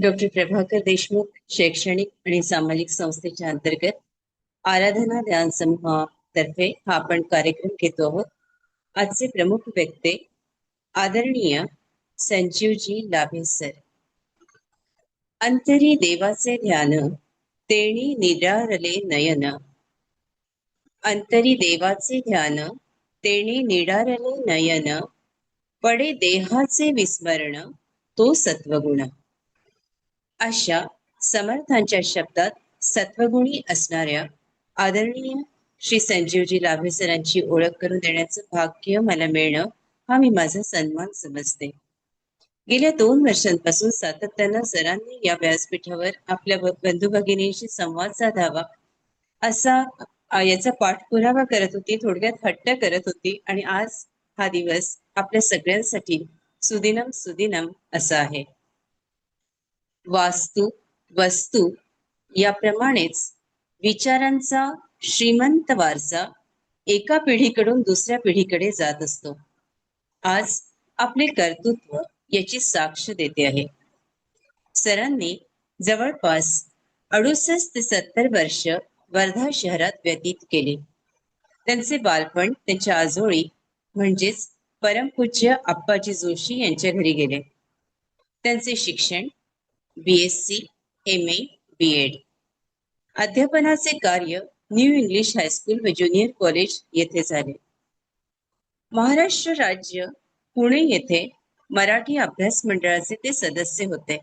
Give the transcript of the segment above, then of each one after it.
Doctor Prabhakar Deshmukh शैक्षणिक आणि सामाजिक संस्थेच्या अंतर्गत आराधना ध्यान समूहातर्फे हा आपण कार्यक्रम घेतो आहोत. आजचे प्रमुख व्यक्ती आदरणीय संजीवजी लाभे सर. अंतरी देवाचे ध्यान, तेणी निरारले नयन. अंतरी देवाचे ध्यान, तेणी निरारले नयन. पडे देहाचे विस्मरण, तो सत्वगुण. अशा समर्थांच्या शब्दात सत्वगुणी असणाऱ्या आदरणीय श्री संजीवजी लाभे सरांची ओळख करून देण्याचं भाग्य मला मिळणं हा मी माझा सन्मान समजते. गेल्या 2 वर्षांपासून सातत्यानं सरांनी या व्यासपीठावर आपल्या बंधू भगिनींशी संवाद साधावा असा याचा पाठपुरावा करत होती, थोडक्यात हट्ट करत होती. आणि आज हा दिवस आपल्या सगळ्यांसाठी सुदिनम सुदिनम असा आहे. वास्तू वस्तू याप्रमाणेच विचारांचा श्रीमंत वारसा एका पिढीकडून दुसऱ्या पिढीकडे जात असतो. आज आपले कर्तृत्व याची साक्ष देते आहे. सरांनी जवळपास 68 ते 70 वर्ष वर्धा शहरात व्यतीत केले. त्यांचे बालपण त्यांच्या आजोळी म्हणजेच परमपूज्य आप्पाजी जोशी यांच्या घरी गेले. त्यांचे शिक्षण BSc, MA, BEd. अध्यापनाचे कार्य न्यू इंग्लिश हायस्कूल व ज्युनियर कॉलेज येथे झाले. महाराष्ट्र राज्य पुणे येथे मराठी अभ्यास मंडळाचे ते सदस्य होते.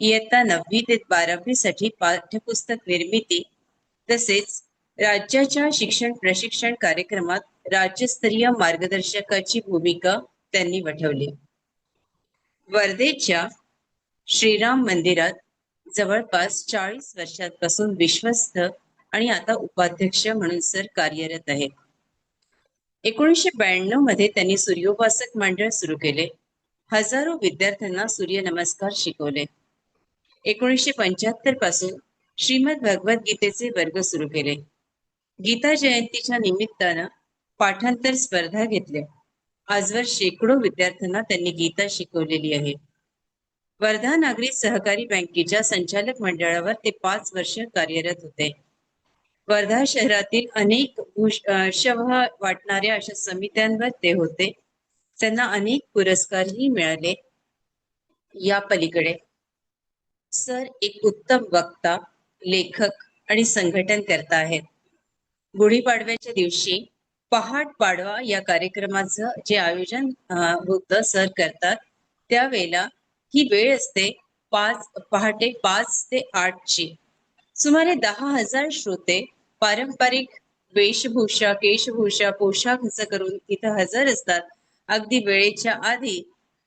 इयत्ता 9वी ते 12वी साठी पाठ्यपुस्तक निर्मिती तसेच राज्याच्या शिक्षण प्रशिक्षण कार्यक्रमात राज्यस्तरीय मार्गदर्शकाची भूमिका त्यांनी वठवली. वर्धेच्या श्रीराम मंदिरात जवळपास 40 वर्षांपासून विश्वस्त आणि आता उपाध्यक्ष म्हणून सर कार्यरत आहेत. 1992 मध्ये त्यांनी सूर्योपासक मंडळ सुरू केले. हजारो विद्यार्थ्यांना सूर्यनमस्कार शिकवले. 1975 पासून श्रीमद भगवद्गीतेचे वर्ग सुरू केले. गीता जयंतीच्या निमित्तानं पाठांतर स्पर्धा घेतल्या. आजवर शेकडो विद्यार्थ्यांना त्यांनी गीता शिकवलेली आहे. वर्धा नागरी सहकारी बँकेच्या संचालक मंडळावर ते 5 वर्ष कार्यरत होते. वर्धा शहरातील अनेक शव वाटणाऱ्या अशा समित्यांवर ते होते. त्यांना अनेक पुरस्कारही मिळाले. या पलीकडे सर एक उत्तम वक्ता, लेखक आणि संघटनकर्ता आहेत. गुढीपाडव्याच्या दिवशी पहाट पाडवा या कार्यक्रमाचं जे आयोजन होतं सर करतात, त्यावेळेला ही वेळ असते पहाटे 5 ते 8 ची. सुमारे 10,000 श्रोते पारंपरिक वेशभूषा केशभूषा पोशाख करून इथं हजर असतात अगदी वेळेच्या आधी.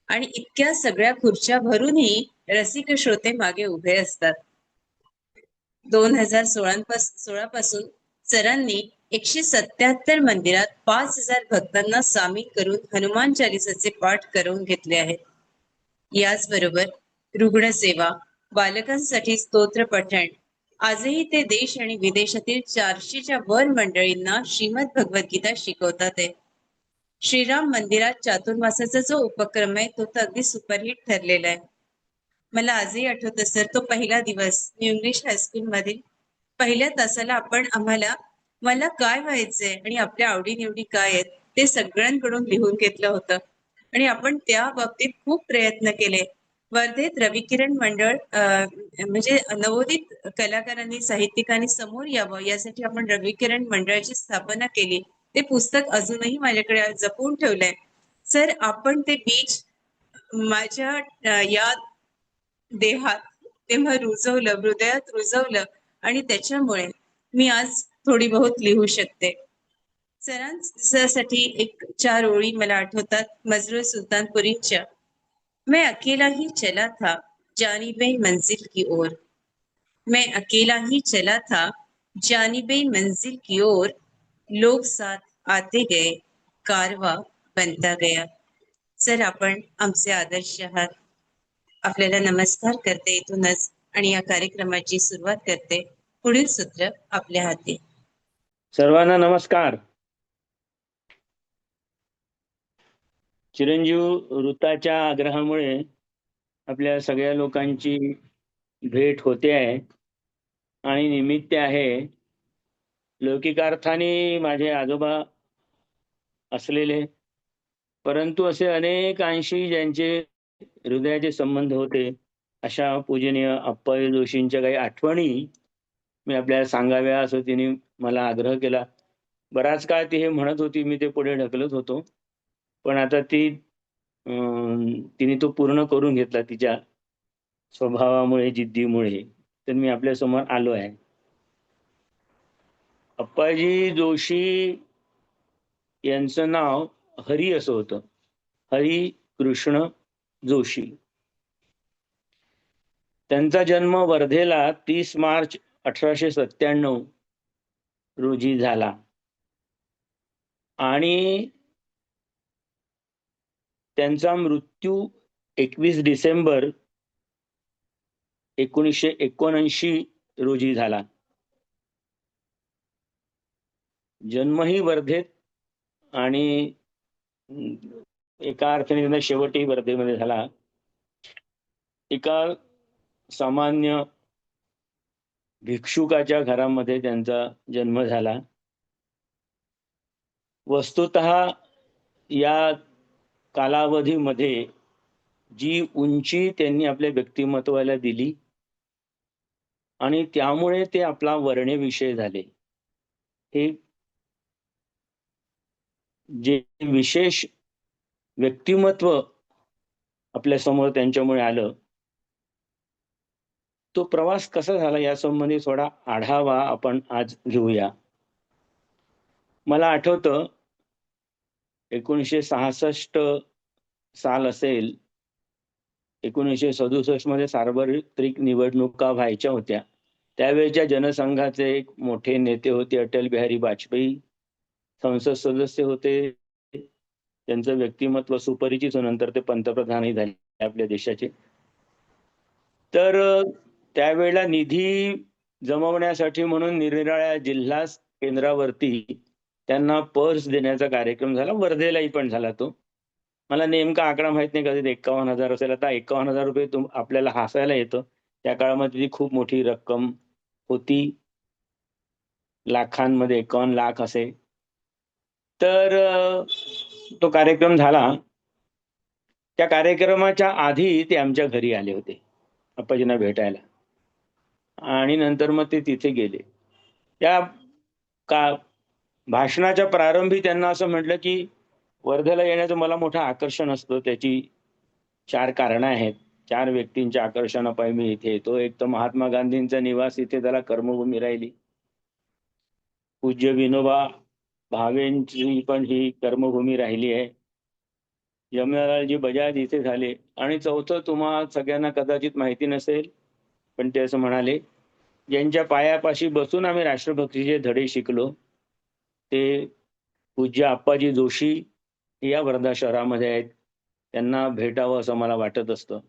आणि इतक्या सगळ्या खुर्च्या भरूनही रसिक श्रोते मागे उभे असतात. 2016 पासून सरांनी 177 मंदिरात 5,000 भक्तांना सामील करून हनुमान चालिसाचे पाठ करून घेतले आहेत. याचबरोबर रुग्णसेवा, बालकांसाठी स्तोत्र पठण, आजही ते देश आणि विदेशातील 400च्या वर मंडळींना श्रीमद भगवद्गीता शिकवतात. श्रीराम मंदिरात चातुर्मासाचा जो उपक्रम आहे तो तर अगदी सुपरहिट ठरलेला आहे. मला आजही आठवतं सर, तो पहिला दिवस न्यू इंग्लिश हायस्कूल मधील पहिल्या तासाला आम्हाला मला काय व्हायचंय आणि आपल्या आवडीनिवडी काय आहेत ते सगळ्यांकडून लिहून घेतलं होतं. आणि आपण त्या बाबतीत खूप प्रयत्न केले. वर्धेत रविकिरण मंडळ म्हणजे नवोदित कलाकारांनी साहित्यिकांनी समोर यावं यासाठी आपण रविकिरण मंडळाची स्थापना केली. ते पुस्तक अजूनही माझ्याकडे जपून ठेवलंय. सर, आपण ते बीज माझ्या या देहात तेव्हा रुजवलं, हृदयात रुजवलं आणि त्याच्यामुळे मी आज थोडी बहुत लिहू शकते. सरांसाठी एक 4 ओळी मला आठवतात मजरूर सुलतानपुरींच्या. मैं अकेला ही चला था जानिबे मंजिल की ओर. मैं अकेला ही चला था जानिबे मंजिल की ओर. लोग साथ आते गए, कारवा बनता गया. सर, आपण आमचे आदर्श आहात. आपल्याला नमस्कार करते इथूनच आणि या कार्यक्रमाची सुरुवात करते. पुढील सूत्र आपल्या हाती. सर्वांना नमस्कार. चिरंजीव ऋताच्या आग्रहामुळे आपल्या सगळ्या लोकांची भेट होते आहे आणि निमित्त आहे लौकिकार्थाने माझे आजोबा असलेले, परंतु असे अनेक अंशी ज्यांचे हृदयाचे संबंध होते, अशा पूजनीय अप्पाजी जोशींच्या काही आठवणी मी आपल्याला सांगाव्या असं तिने मला आग्रह केला. बराच काळ ती हे म्हणत होती, मी ते पुढे ढकलत होतो. पण आता तिने तो पूर्ण करून घेतला तिच्या स्वभावामुळे, जिद्दीमुळे. तर मी आपल्यासमोर आलो आहे. अप्पाजी जोशी यांचं नाव हरी असं होतं. हरी कृष्ण जोशी. त्यांचा जन्म वर्धेला 30 मार्च 1897 रोजी झाला आणि त्यांचा मृत्यू 21 डिसेंबर 1979 रोजी झाला. जन्मही वर्धेत आणि एका अर्थाने त्यांचा शेवटही वर्धेमध्ये झाला. एका सामान्य भिक्षुकाच्या घरामध्ये त्यांचा जन्म झाला. वस्तुतः या कालावधीमध्ये जी उंची त्यांनी आपल्या व्यक्तिमत्वाला दिली आणि त्यामुळे ते आपला वर्णविषय झाले. हे जे विशेष व्यक्तिमत्व आपल्या समोर त्यांच्यामुळे आलं, तो प्रवास कसा झाला यासंबंधी थोडा आढावा आपण आज घेऊया. मला आठवतं 1966 साल असेल. 1967 मध्ये सार्वत्रिक निवडणुका व्हायच्या होत्या. त्यावेळेच्या जनसंघाचे एक मोठे नेते होते अटल बिहारी वाजपेयी. संसद सदस्य होते. त्यांचं व्यक्तिमत्व सुपरिचित, नंतर ते पंतप्रधानही झाले आपल्या देशाचे. तर त्यावेळेला निधी जमवण्यासाठी म्हणून निरनिराळ्या जिल्हा केंद्रावरती त्यांना पर्स देण्याचा कार्यक्रम झाला. वर्धेलाही पण झाला तो. मला नेमका आकडा माहित नाही, कधी 51,000 असेल. आता 51,000 रुपये आपल्याला हसायला येतं. त्या काळामध्ये ती खूप मोठी रक्कम होती. लाखांमध्ये 51 लाख असे. तर तो कार्यक्रम झाला. त्या कार्यक्रमाच्या आधी ते आमच्या घरी आले होते अप्पाजींना भेटायला आणि नंतर मग ते तिथे गेले. त्या का भाषणाच्या प्रारंभी त्यांना असं म्हटलं की वर्धेला येण्याचं मला मोठं आकर्षण असतं. त्याची 4 कारणं आहेत. 4 व्यक्तींच्या आकर्षणापायी मी इथे येतो. एक तर महात्मा गांधींचा निवास, इथे त्याला कर्मभूमी राहिली. पूज्य विनोबा भावेंची पण ही कर्मभूमी राहिली आहे. यमुनालालजी बजाज इथे झाले. आणि चौथं तुम्हा सगळ्यांना कदाचित माहिती नसेल, पण ते असं म्हणाले, ज्यांच्या पायापाशी बसून आम्ही राष्ट्रभक्तीचे धडे शिकलो, ते पूज्य अप्पाजी जोशी या वर्धा शहरामध्ये आहेत. त्यांना भेटावं असं मला वाटत असतं.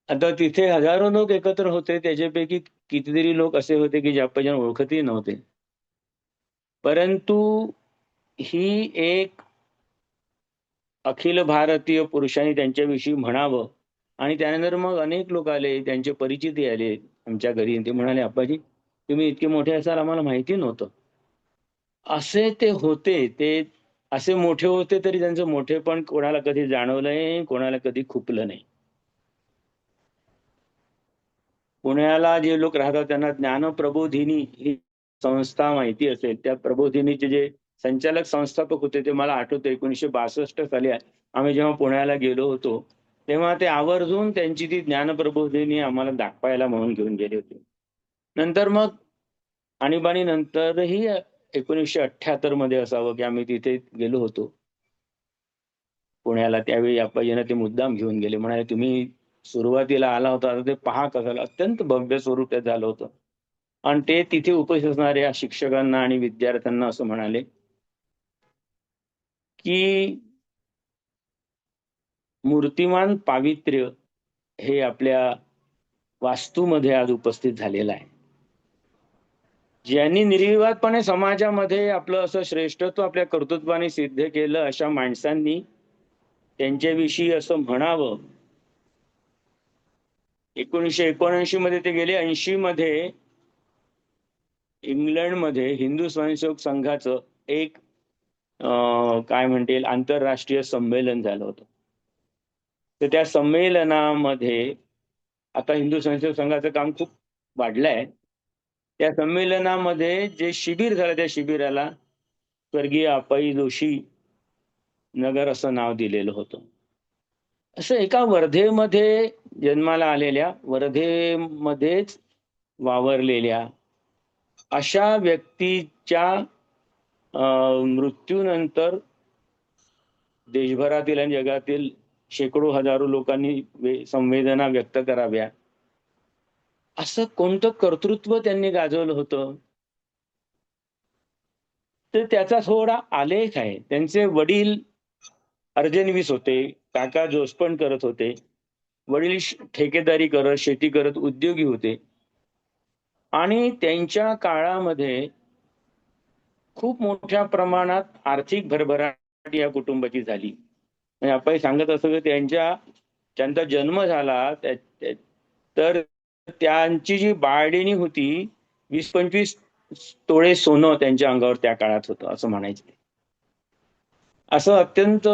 आता तिथे हजारो लोक एकत्र होते. त्याच्यापैकी कितीतरी लोक असे होते की जे अप्पाजींना ओळखतही नव्हते. परंतु ही एक अखिल भारतीय पुरुषांनी त्यांच्याविषयी म्हणावं. आणि त्यानंतर मग अनेक लोक आले, त्यांचे परिचितही आले आमच्या घरी. ते म्हणाले, अप्पाजी तुम्ही इतके मोठे असाल आम्हाला माहिती नव्हतं. असे ते होते. ते असे मोठे होते तरी त्यांचं मोठेपण कोणाला कधी जाणवलं नाही, कोणाला कधी खुपलं नाही. पुण्याला जे लोक राहतात त्यांना ज्ञानप्रबोधिनी ही संस्था माहिती असेल. त्या प्रबोधिनीचे जे संचालक संस्थापक होते ते मला आठवतं 1962 साली आम्ही जेव्हा पुण्याला गेलो होतो, तेव्हा ते आवर्जून त्यांची ती ज्ञानप्रबोधिनी आम्हाला दाखवायला म्हणून घेऊन गेले होते. नंतर मग आणीबाणी नंतरही 1978 मध्ये असावं की आम्ही तिथे गेलो होतो पुण्याला. त्यावेळी अप्पाजींना ते मुद्दाम घेऊन गेले. म्हणाले, तुम्ही सुरुवातीला आला होता, आता ते पहा कसं अत्यंत भव्य स्वरूपात झालं होतं. आणि ते तिथे उपस्थित असणाऱ्या शिक्षकांना आणि विद्यार्थ्यांना असं म्हणाले की मूर्तिमान पावित्र्य हे आपल्या वास्तूमध्ये आज उपस्थित झालेलं आहे. ज्यांनी निर्विवादपणे समाजामध्ये आपलं असं श्रेष्ठत्व आपल्या कर्तृत्वाने सिद्ध केलं, अशा माणसांनी त्यांच्याविषयी असं म्हणावं 1979 मध्ये ते गेले. 80 मध्ये इंग्लंडमध्ये हिंदू स्वयंसेवक संघाचं एक काय म्हणतील आंतरराष्ट्रीय संमेलन झालं होतं. तर त्या संमेलनामध्ये आता हिंदू स्वयंसेवक संघाचं काम खूप वाढलंय. त्या संमेलनामध्ये जे शिबिर झालं त्या शिबिराला स्वर्गीय अप्पाजी जोशी नगर असं नाव दिलेलं होतं. असं एका वर्धेमध्ये जन्माला आलेल्या, वर्धेमध्येच वावरलेल्या अशा व्यक्तीच्या मृत्यूनंतर देशभरातील आणि जगातील शेकडो हजारो लोकांनी संवेदना व्यक्त कराव्या, असं कोणतं कर्तृत्व त्यांनी गाजवलं होतं. तर त्याचा थोडा आलेख आहे. त्यांचे वडील अर्जनवीस होते, काका जोसपण करत होते, वडील ठेकेदारी करत, शेती करत उद्योगी होते आणि त्यांच्या काळामध्ये खूप मोठ्या प्रमाणात आर्थिक भरभराट या कुटुंबाची झाली. म्हणजे आपण सांगत असतो की त्यांचा जन्म झाला तर त्यांची जी बाळडिणी होती 20-25 तोळे सोनं त्यांच्या अंगावर त्या काळात होतं असं म्हणायचं. असं अत्यंत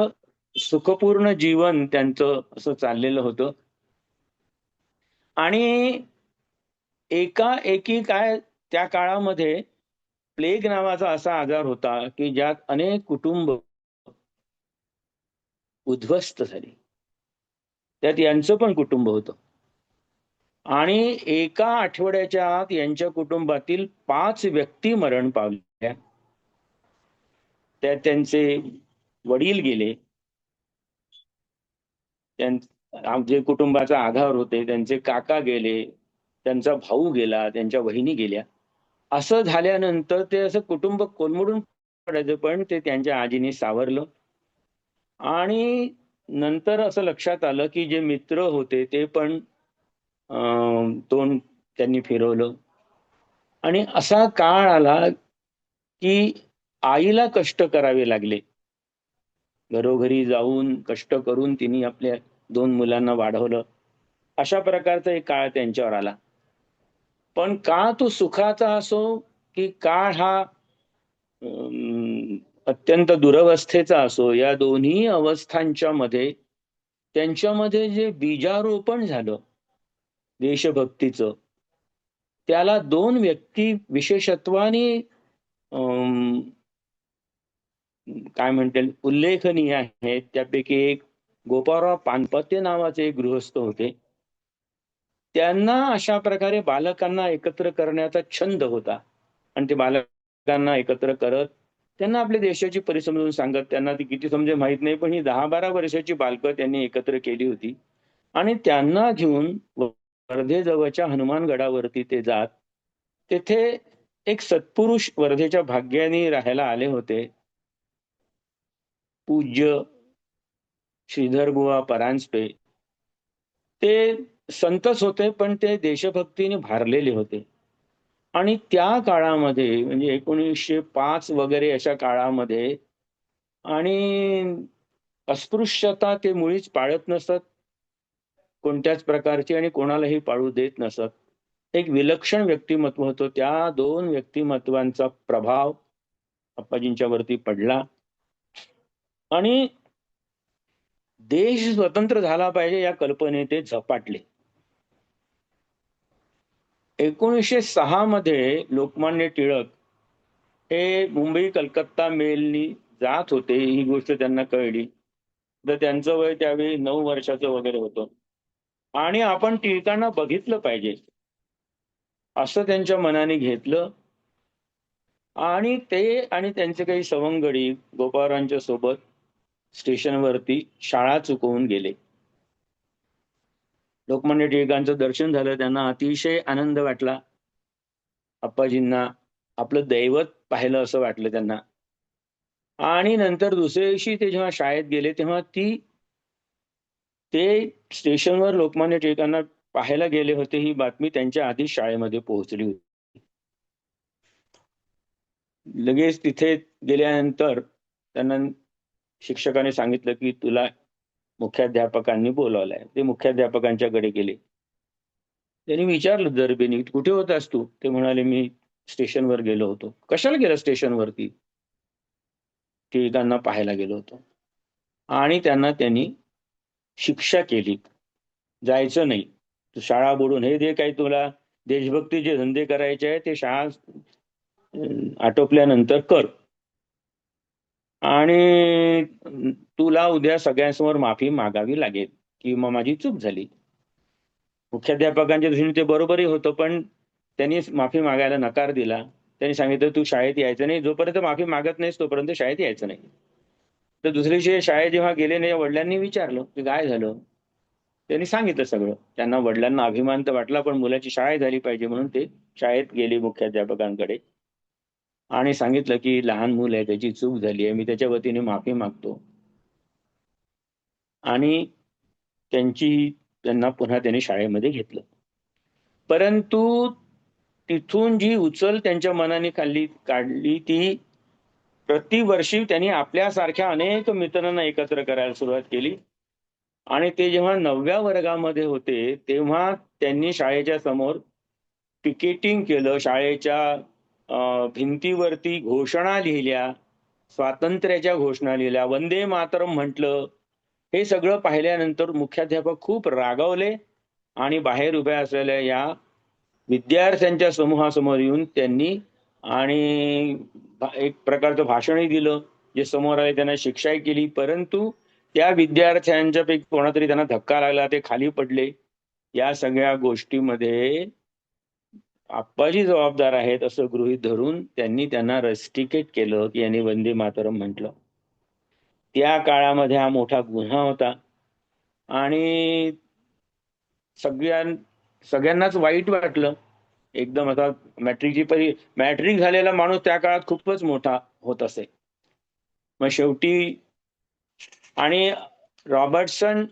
सुखपूर्ण जीवन त्यांचं असं चाललेलं होतं. आणि एकाएकी काय त्या काळामध्ये प्लेग नावाचा असा आजार होता की ज्यात अनेक कुटुंब उद्ध्वस्त झाली. त्यात यांचं पण कुटुंब होतं. आणि एका आठवड्याच्या आत यांच्या कुटुंबातील 5 व्यक्ती मरण पावल्या. त्यात त्यांचे वडील गेले, जे कुटुंबाचा आधार होते त्यांचे काका गेले, त्यांचा भाऊ गेला, त्यांच्या बहिणी गेल्या. असं झाल्यानंतर ते असं कुटुंब कोलमडून पडायचं, पण ते त्यांच्या आजीने सावरलं. आणि नंतर असं लक्षात आलं की जे मित्र होते ते पण तोंड त्यांनी फिरवलं. आणि असा काळ आला की आईला कष्ट करावे लागले. घरोघरी जाऊन कष्ट करून तिने आपल्या 2 मुलांना वाढवलं. अशा प्रकारचा एक काळ त्यांच्यावर आला. पण काळ तो सुखाचा असो की काळ हा अत्यंत दुरवस्थेचा असो, या दोन्ही अवस्थांच्या मध्ये त्यांच्यामध्ये जे बीजारोपण झालं देशभक्तीचं, त्याला 2 व्यक्ती विशेषत्वाने काय म्हणतील उल्लेखनीय आहेत. त्यापैकी एक गोपाळराव पानपत्ते नावाचे एक गृहस्थ होते. त्यांना अशा प्रकारे बालकांना एकत्र करण्याचा छंद होता आणि ते बालकांना एकत्र करत त्यांना आपल्या देशाची परिसमजून सांगत, त्यांना ती किती समजे माहित नाही, पण ही 10-12 वर्षाची बालकं त्यांनी एकत्र केली होती. आणि त्यांना घेऊन वर्धेजवळच्या हनुमानगडावरती ते जात. तेथे एक सत्पुरुष वर्धेच्या भाग्याने राहायला आले होते, पूज्य श्रीधरबुवा परांजपे. ते संतच होते, पण ते देशभक्तीने भारलेले होते. आणि त्या काळामध्ये म्हणजे 1905 वगैरे अशा काळामध्ये आणि अस्पृश्यता ते मुळीच पाळत नसत कोणत्याच प्रकारची आणि कोणालाही पाळू देत नसत. एक विलक्षण व्यक्तिमत्व होतं. त्या 2 व्यक्तिमत्वांचा प्रभाव अप्पाजींच्या वरती पडला आणि देश स्वतंत्र झाला पाहिजे या कल्पनेत ते झपाटले. 1906 मध्ये लोकमान्य टिळक हे मुंबई कलकत्ता मेलनी जात होते. ही गोष्ट त्यांना कळली. तर त्यांचं वय त्यावेळी 9 वर्षाचं वगैरे होतं. आणि आपण टिळकांना बघितलं पाहिजे असं त्यांच्या मनाने घेतलं. आणि ते आणि त्यांचे काही सवंगडी गोपाळरावांच्या सोबत स्टेशनवरती शाळा चुकवून गेले. लोकमान्य टिळकांचं दर्शन झालं. त्यांना अतिशय आनंद वाटला. अप्पाजींना आपलं दैवत पाहिलं असं वाटलं त्यांना. आणि नंतर दुसऱ्या दिवशी ते जेव्हा शाळेत गेले तेव्हा ते स्टेशनवर लोकमान्य टिळकांना पाहायला गेले होते ही बातमी त्यांच्या आधी शाळेमध्ये पोहोचली होती. लगेच तिथे गेल्यानंतर त्यांना शिक्षकाने सांगितलं की तुला मुख्याध्यापकांनी बोलावलंय. ते मुख्याध्यापकांच्याकडे गेले. त्यांनी विचारलं दरबेनी, कुठे होतास तू? ते म्हणाले, मी स्टेशनवर गेलो होतो. कशाला गेला स्टेशनवरती? टिळकांना पाहायला गेलो होतो. आणि त्यांनी शिक्षा केली. जायचं नाही. तू शाळा बुडून हे जे काही तुला देशभक्तीचे धंदे करायचे आहे ते शाळा आटोपल्यानंतर कर. आणि तुला उद्या सगळ्यांसमोर माफी मागावी लागेल की मग माझी चूक झाली. मुख्याध्यापकांच्या दृष्टीने ते बरोबरही होतं, पण त्यांनी माफी मागायला नकार दिला. त्यांनी सांगितलं तू शाळेत यायचं नाही, जोपर्यंत माफी मागत नाहीस तोपर्यंत शाळेत यायचं नाही. तर दुसऱ्या दिवशी शाळेत जेव्हा गेले नाही, वडिलांनी विचारलं की काय झालं. त्यांनी सांगितलं सगळं. त्यांना वडिलांना अभिमान तर वाटला, पण मुलाची शाळा झाली पाहिजे म्हणून ते शाळेत गेले मुख्याध्यापकांकडे आणि सांगितलं की लहान मूल आहे, त्याची चूक झाली आहे, मी त्याच्या वतीने माफी मागतो. आणि त्यांना पुन्हा त्यांनी शाळेमध्ये घेतलं. परंतु तिथून जी उचल त्यांच्या मनाने काढली ती प्रतिवर्षी त्यांनी आपल्यासारख्या अनेक मित्रांना एकत्र करायला सुरुवात केली. आणि ते जेव्हा 9व्या वर्गामध्ये होते तेव्हा त्यांनी शाळेच्या समोर पिकेटिंग केलं. शाळेच्या भिंतीवरती घोषणा लिहिल्या, स्वातंत्र्याच्या घोषणा लिहिल्या, वंदे मातरम म्हटलं. हे सगळं पाहिल्यानंतर मुख्याध्यापक खूप रागावले आणि बाहेर उभ्या असलेल्या या विद्यार्थ्यांच्या समूहासमोर येऊन त्यांनी आणि एक प्रकारचं भाषणही दिलं. जे समोर आले त्यांना शिक्षाही केली. परंतु त्या विद्यार्थ्यांच्या पैकी कोणातरी त्यांना धक्का लागला, ते खाली पडले. या सगळ्या गोष्टीमध्ये आप्पाजी जबाबदार आहेत असं गृहीत धरून त्यांना रस्टिकेट केलं की यांनी वंदे मातरम म्हटलं. त्या काळामध्ये हा मोठा गुन्हा होता आणि सगळ्यांनाच वाईट वाटलं. एकदम आता मॅट्रिक झालेला माणूस त्या काळात खूपच मोठा होत असे. मग शेवटी आणि रॉबर्टसन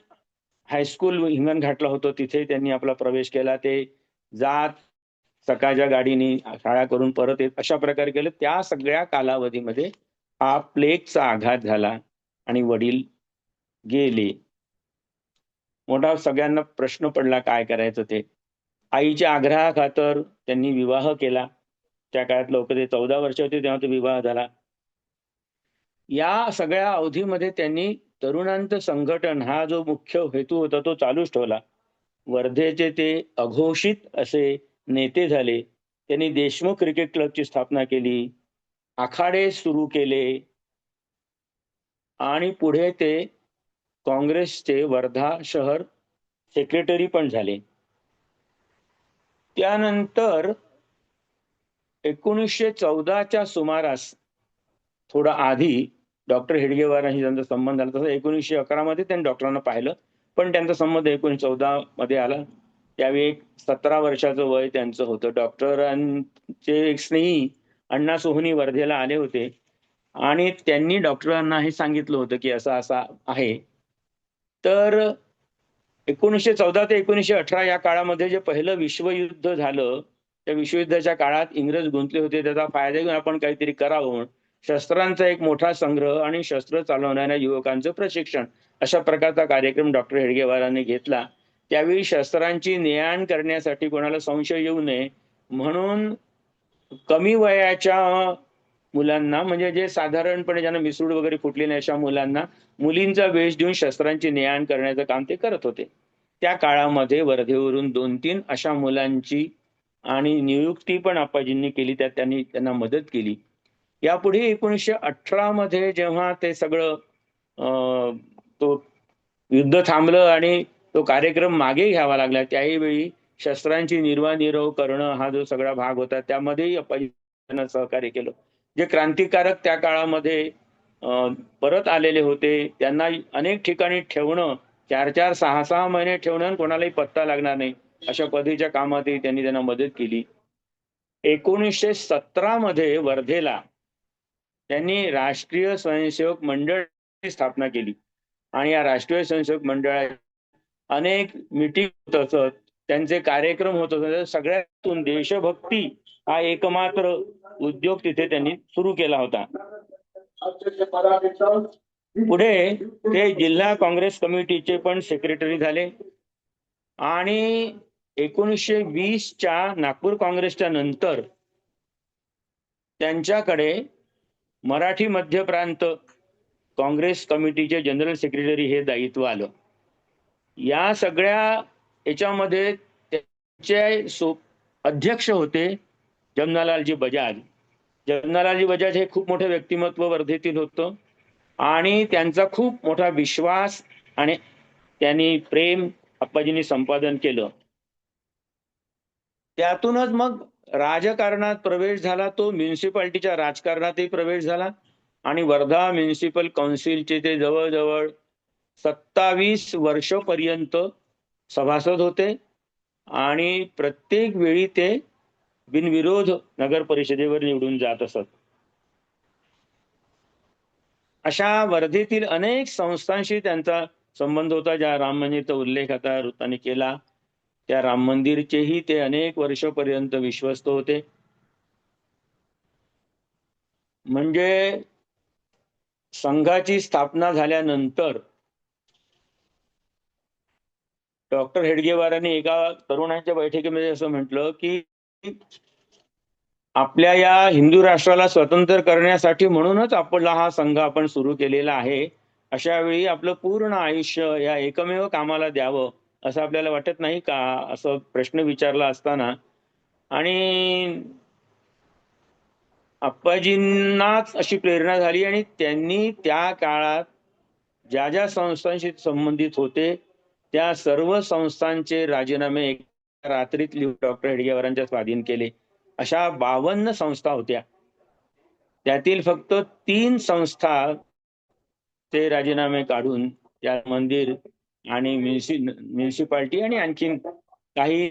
हायस्कूल हिंगणघाटला होतं, तिथे त्यांनी आपला प्रवेश केला. ते जात सकाळच्या गाडीने शाळा करून परत येत अशा प्रकारे केलं. त्या सगळ्या कालावधीमध्ये हा प्लेगचा आघात झाला आणि वडील गेले. मोठा सगळ्यांना प्रश्न पडला काय करायचं ते. आईच्या आग्रहाखातर त्यांनी विवाह केला. त्या काळात लोक ते 14 वर्ष होते तेव्हा तो विवाह झाला. या सगळ्या अवधीमध्ये त्यांनी तरुणांचं संघटन हा जो मुख्य हेतू होता तो चालूच ठेवला. वर्धेचे ते अघोषित असे नेते झाले. त्यांनी देशमुख क्रिकेट क्लबची स्थापना केली, आखाडे सुरू केले आणि पुढे ते काँग्रेसचे वर्धा शहर सेक्रेटरी पण झाले. त्यानंतर 1914च्या सुमारास थोडा आधी डॉक्टर हेडगेवारांशी त्यांचा संबंध आला. तसं 1911 मध्ये त्यांनी डॉक्टरांना पाहिलं, पण त्यांचा संबंध 1914 मध्ये आला. त्यावेळी 17 वर्षाचं वय त्यांचं होतं. डॉक्टरांचे एक स्नेही अण्णा सोहनी वर्धेला आले होते आणि त्यांनी डॉक्टरांना हे सांगितलं होतं की असं असं आहे. तर 1914 ते 1918 या काळामध्ये जे पहिलं विश्वयुद्ध झालं, त्या विश्वयुद्धाच्या काळात इंग्रज गुंतले होते. त्याचा फायदा घेऊन आपण काहीतरी करावं म्हणून शस्त्रांचा एक मोठा संग्रह आणि शस्त्र चालवणाऱ्या युवकांचं प्रशिक्षण अशा प्रकारचा कार्यक्रम डॉक्टर हेडगेवारांनी घेतला. त्यावेळी शस्त्रांची ने-आण करण्यासाठी कोणाला संशय येऊ नये म्हणून कमी वयाच्या मुलांना, म्हणजे जे साधारणपणे ज्यांना मिसूड वगैरे फुटली नाही अशा मुलांना मुलींचा वेश देऊन शस्त्रांची ने-आण करण्याचं काम ते करत होते. त्या काळामध्ये वर्धेवरून 2-3 अशा मुलांची आणि नियुक्ती पण आप्पाजींनी केली. त्यात त्यांना मदत केली. यापुढे 1918 मध्ये जेव्हा ते सगळं तो युद्ध थांबलं आणि तो कार्यक्रम मागे घ्यावा लागला, त्याही वेळी शस्त्रांची निर्वानिरव करणं हा जो सगळा भाग होता त्यामध्येही आप्पाजी त्यांना सहकार्य केलं. जे क्रांतिकारक त्या काळामध्ये परत आलेले होते त्यांना अनेक ठिकाणी ठेवणं, 4-4, 6-6 महिने ठेवणं, कोणालाही पत्ता लागणार नाही अशा पद्धतीच्या कामातही त्यांना मदत केली. 1917 मध्ये वर्धेला त्यांनी राष्ट्रीय स्वयंसेवक मंडळाची स्थापना केली आणि या राष्ट्रीय स्वयंसेवक मंडळात अनेक मीटिंग होत असत, त्यांचे कार्यक्रम होत असत. सगळ्यातून देशभक्ती हा एकमात्र उद्योग तिथे त्यांनी सुरू केला होता. पुढे ते जिल्हा काँग्रेस कमिटीचे पण सेक्रेटरी झाले आणि 1920च्या नागपूर काँग्रेसच्या नंतर त्यांच्याकडे मराठी मध्य प्रांत काँग्रेस कमिटीचे जनरल सेक्रेटरी हे दायित्व आलं. या सगळ्या याच्यामध्ये त्यांचे अध्यक्ष होते जमनालालजी बजाज. जमनालालजी बजाज हे खूप मोठे व्यक्तिमत्व वर्धेतील होतं आणि त्यांचा खूप मोठा विश्वास आणि त्यांनी प्रेम अप्पाजींनी संपादन केलं. त्यातूनच मग राजकारणात प्रवेश झाला, तो म्युन्सिपाल्टीच्या राजकारणातही प्रवेश झाला आणि वर्धा म्युन्सिपल काउन्सिलचे ते जवळजवळ 27 वर्षपर्यंत सभासद होते आणि प्रत्येक वेळी ते बिनविरोध नगर परिषदेवर निवडून जात असत. अशा वर्धेतील अनेक संस्थांशी त्यांचा संबंध होता. ज्या राम मंदिरचा उल्लेख आता वृत्ताने केला, त्या राम मंदिरचेही ते अनेक वर्षपर्यंत विश्वस्त होते. म्हणजे संघाची स्थापना झाल्यानंतर डॉक्टर हेडगेवारांनी एका तरुणांच्या बैठकीमध्ये असं म्हटलं की आपल्या या हिंदू राष्ट्राला स्वतंत्र करण्यासाठी म्हणूनच आपला हा संघ आपण सुरू केलेला आहे. अशा वेळी आपलं पूर्ण आयुष्य या एकमेव कामाला द्यावं असं आपल्याला वाटत नाही का, असं प्रश्न विचारला असताना आणि अप्पाजींनाच अशी प्रेरणा झाली आणि त्यांनी त्या काळात ज्या ज्या संस्थांशी संबंधित होते त्या सर्व संस्थांचे राजीनामे एका रात्रीत लिहून डॉक्टर हेडगेवारांच्या स्वाधीन केले. अशा 52 संस्था होत्या. त्यातील फक्त 3 संस्था ते राजीनामे काढून त्या मंदिर आणि म्युन्सिपाल्टी आणि आणखीन काही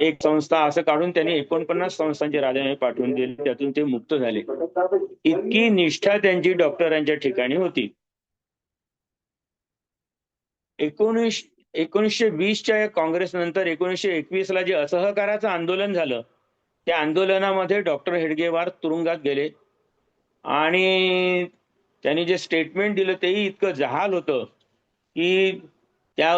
एक संस्था असं काढून त्यांनी 49 संस्थांचे राजीनामे पाठवून दिले. त्यातून ते मुक्त झाले. इतकी निष्ठा त्यांची डॉक्टरांच्या ठिकाणी होती. 1920च्या या काँग्रेस नंतर 1921ला जे असहकाराचं आंदोलन झालं, त्या आंदोलनामध्ये डॉक्टर हेडगेवार तुरुंगात गेले आणि त्यांनी जे स्टेटमेंट दिलं तेही इतकं जहाल होतं की त्या